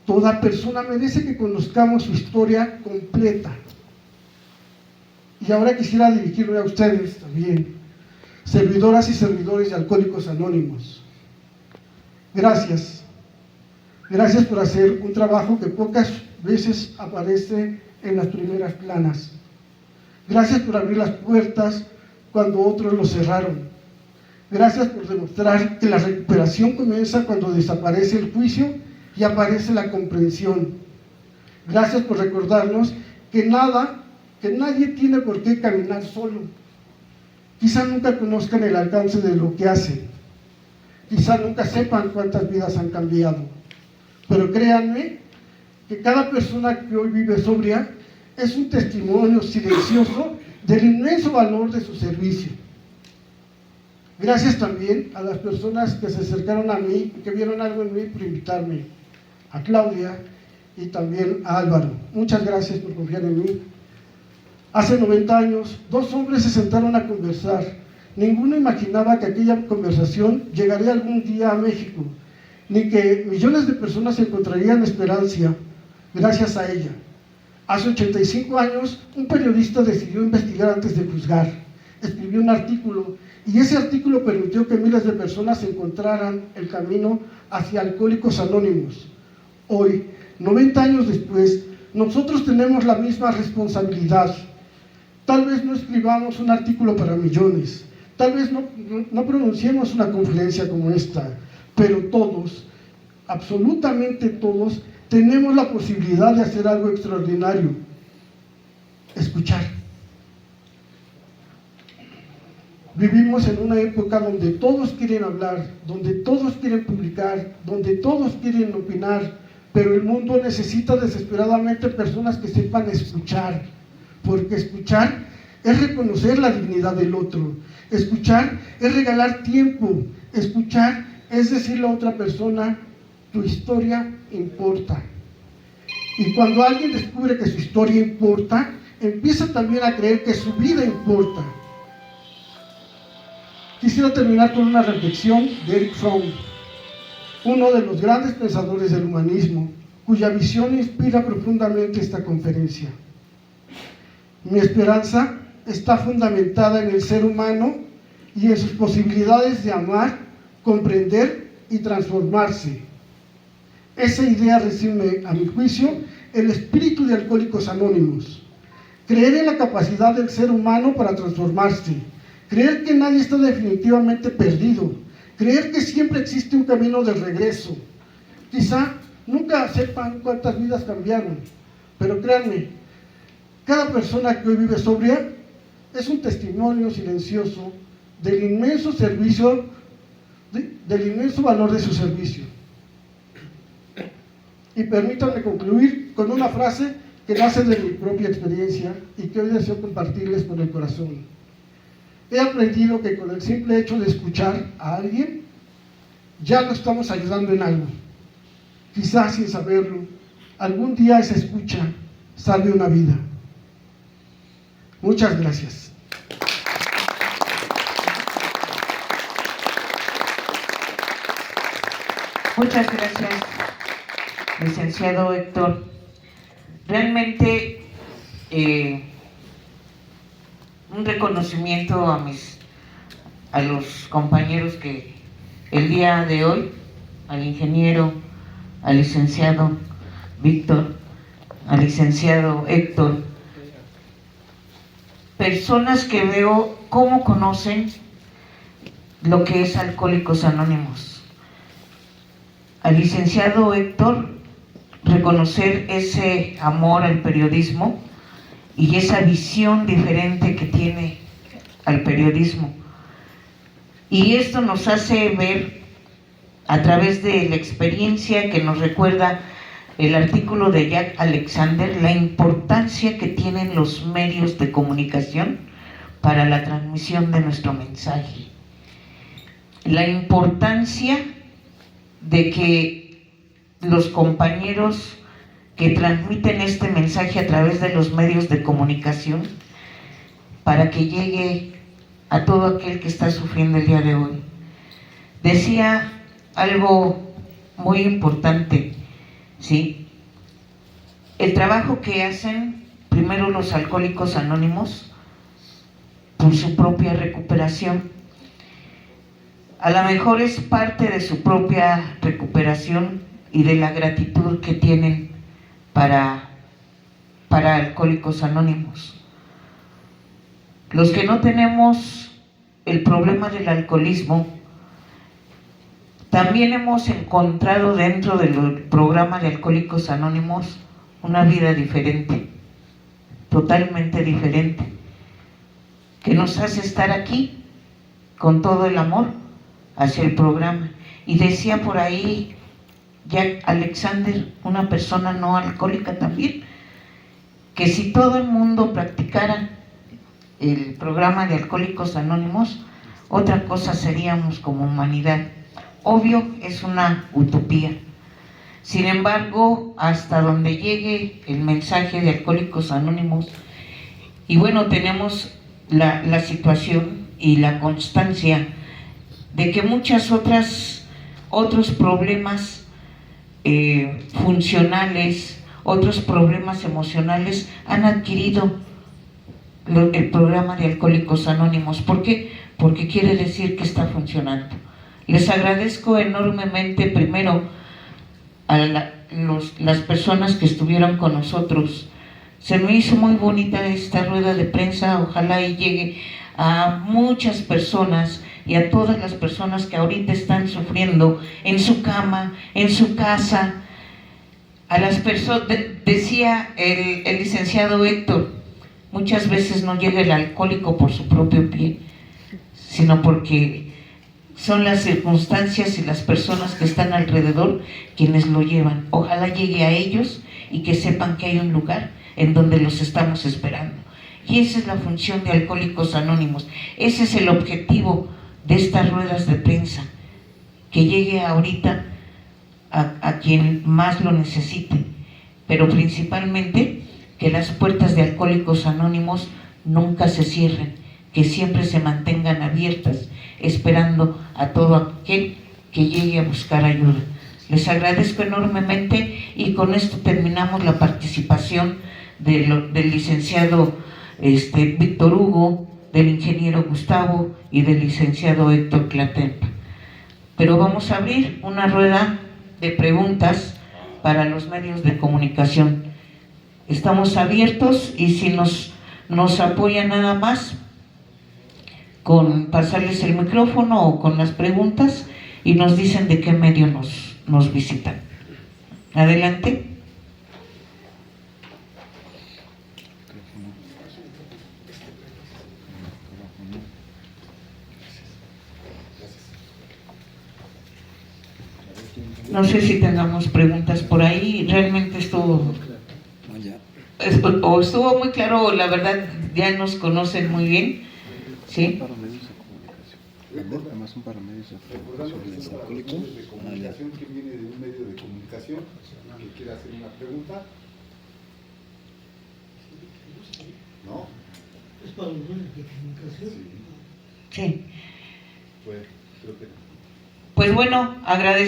[SPEAKER 4] Toda persona merece que conozcamos su historia completa. Y ahora quisiera dirigirme a ustedes también, servidoras y servidores de Alcohólicos Anónimos. Gracias. Gracias por hacer un trabajo que pocas veces aparece en las primeras planas. Gracias por abrir las puertas cuando otros lo cerraron. Gracias por demostrar que la recuperación comienza cuando desaparece el juicio y aparece la comprensión. Gracias por recordarnos que nada que nadie tiene por qué caminar solo. Quizá nunca conozcan el alcance de lo que hacen, quizá nunca sepan cuántas vidas han cambiado, pero créanme que cada persona que hoy vive sobria es un testimonio silencioso del inmenso valor de su servicio. Gracias también a las personas que se acercaron a mí, que vieron algo en mí por invitarme, a Claudia y también a Álvaro. Muchas gracias por confiar en mí. Hace 90 años, dos hombres se sentaron a conversar. Ninguno imaginaba que aquella conversación llegaría algún día a México, ni que millones de personas encontrarían esperanza gracias a ella. Hace 85 años, un periodista decidió investigar antes de juzgar. Escribió un artículo y ese artículo permitió que miles de personas encontraran el camino hacia Alcohólicos Anónimos. Hoy, 90 años después, nosotros tenemos la misma responsabilidad. Tal vez no escribamos un artículo para millones, tal vez no pronunciemos una conferencia como esta, pero todos, absolutamente todos, tenemos la posibilidad de hacer algo extraordinario: escuchar. Vivimos en una época donde todos quieren hablar, donde todos quieren publicar, donde todos quieren opinar, pero el mundo necesita desesperadamente personas que sepan escuchar, porque escuchar es reconocer la dignidad del otro, escuchar es regalar tiempo, escuchar es decirle a otra persona: tu historia importa. Y cuando alguien descubre que su historia importa, empieza también a creer que su vida importa. Quisiera terminar con una reflexión de Erich Fromm, uno de los grandes pensadores del humanismo, cuya visión inspira profundamente esta conferencia. Mi esperanza está fundamentada en el ser humano y en sus posibilidades de amar, comprender y transformarse. Esa idea resume, a mi juicio, el espíritu de Alcohólicos Anónimos. Creer en la capacidad del ser humano para transformarse, creer que nadie está definitivamente perdido, creer que siempre existe un camino de regreso. Quizá nunca sepan cuántas vidas cambiaron, pero créanme, cada persona que hoy vive sobria es un testimonio silencioso del inmenso servicio, del inmenso valor de su servicio. Y permítanme concluir con una frase que nace de mi propia experiencia y que hoy deseo compartirles con el corazón. He aprendido que con el simple hecho de escuchar a alguien, ya lo estamos ayudando en algo. Quizás sin saberlo, algún día esa escucha salve una vida. Muchas gracias.
[SPEAKER 1] Muchas gracias, licenciado Héctor. Realmente un reconocimiento a los compañeros que el día de hoy, al ingeniero, al licenciado Víctor, al licenciado Héctor, personas que veo cómo conocen lo que es Alcohólicos Anónimos. Al licenciado Héctor, reconocer ese amor al periodismo y esa visión diferente que tiene al periodismo. Y esto nos hace ver, a través de la experiencia que nos recuerda el artículo de Jack Alexander, la importancia que tienen los medios de comunicación para la transmisión de nuestro mensaje. La importancia de que los compañeros que transmiten este mensaje a través de los medios de comunicación, para que llegue a todo aquel que está sufriendo el día de hoy. Decía algo muy importante, ¿sí? El trabajo que hacen primero los Alcohólicos Anónimos por su propia recuperación. A lo mejor es parte de su propia recuperación y de la gratitud que tienen para Alcohólicos Anónimos. Los que no tenemos el problema del alcoholismo, también hemos encontrado dentro del programa de Alcohólicos Anónimos una vida diferente. totalmente diferente, que nos hace estar aquí con todo el amor hacia el programa. Y decía por ahí Jack Alexander, una persona no alcohólica también, que si todo el mundo practicara el programa de Alcohólicos Anónimos, otra cosa seríamos como humanidad. Obvio, es una utopía. Sin embargo, hasta donde llegue el mensaje de Alcohólicos Anónimos, y bueno, tenemos la situación y la constancia de que muchas otros problemas funcionales, otros problemas emocionales han adquirido el programa de Alcohólicos Anónimos. ¿Por qué? Porque quiere decir que está funcionando. Les agradezco enormemente primero a las personas que estuvieron con nosotros. Se me hizo muy bonita esta rueda de prensa, ojalá y llegue a muchas personas y a todas las personas que ahorita están sufriendo en su cama, en su casa. A las personas, decía el licenciado Héctor, muchas veces no llega el alcohólico por su propio pie, sino porque son las circunstancias y las personas que están alrededor quienes lo llevan. Ojalá llegue a ellos y que sepan que hay un lugar en donde los estamos esperando. Y esa es la función de Alcohólicos Anónimos. Ese es el objetivo de estas ruedas de prensa, que llegue ahorita a quien más lo necesite, pero principalmente que las puertas de Alcohólicos Anónimos nunca se cierren, que siempre se mantengan abiertas, esperando a todo aquel que llegue a buscar ayuda. Les agradezco enormemente y con esto terminamos la participación del licenciado Víctor Hugo, del ingeniero Gustavo y del licenciado Héctor Clatempa. Pero vamos a abrir una rueda de preguntas para los medios de comunicación. Estamos abiertos y si nos apoyan nada más con pasarles el micrófono o con las preguntas y nos dicen de qué medio nos visitan. Adelante. No sé si tengamos preguntas por ahí. Realmente estuvo muy claro, la verdad, ya nos conocen muy bien, ¿sí?
[SPEAKER 5] Además son para medios de
[SPEAKER 6] comunicación. ¿Quién viene de un medio de comunicación que quiera hacer una pregunta? ¿No?
[SPEAKER 4] ¿Es para los medios de comunicación?
[SPEAKER 1] Sí.
[SPEAKER 6] Pues creo que no.
[SPEAKER 1] Pues bueno, agradezco.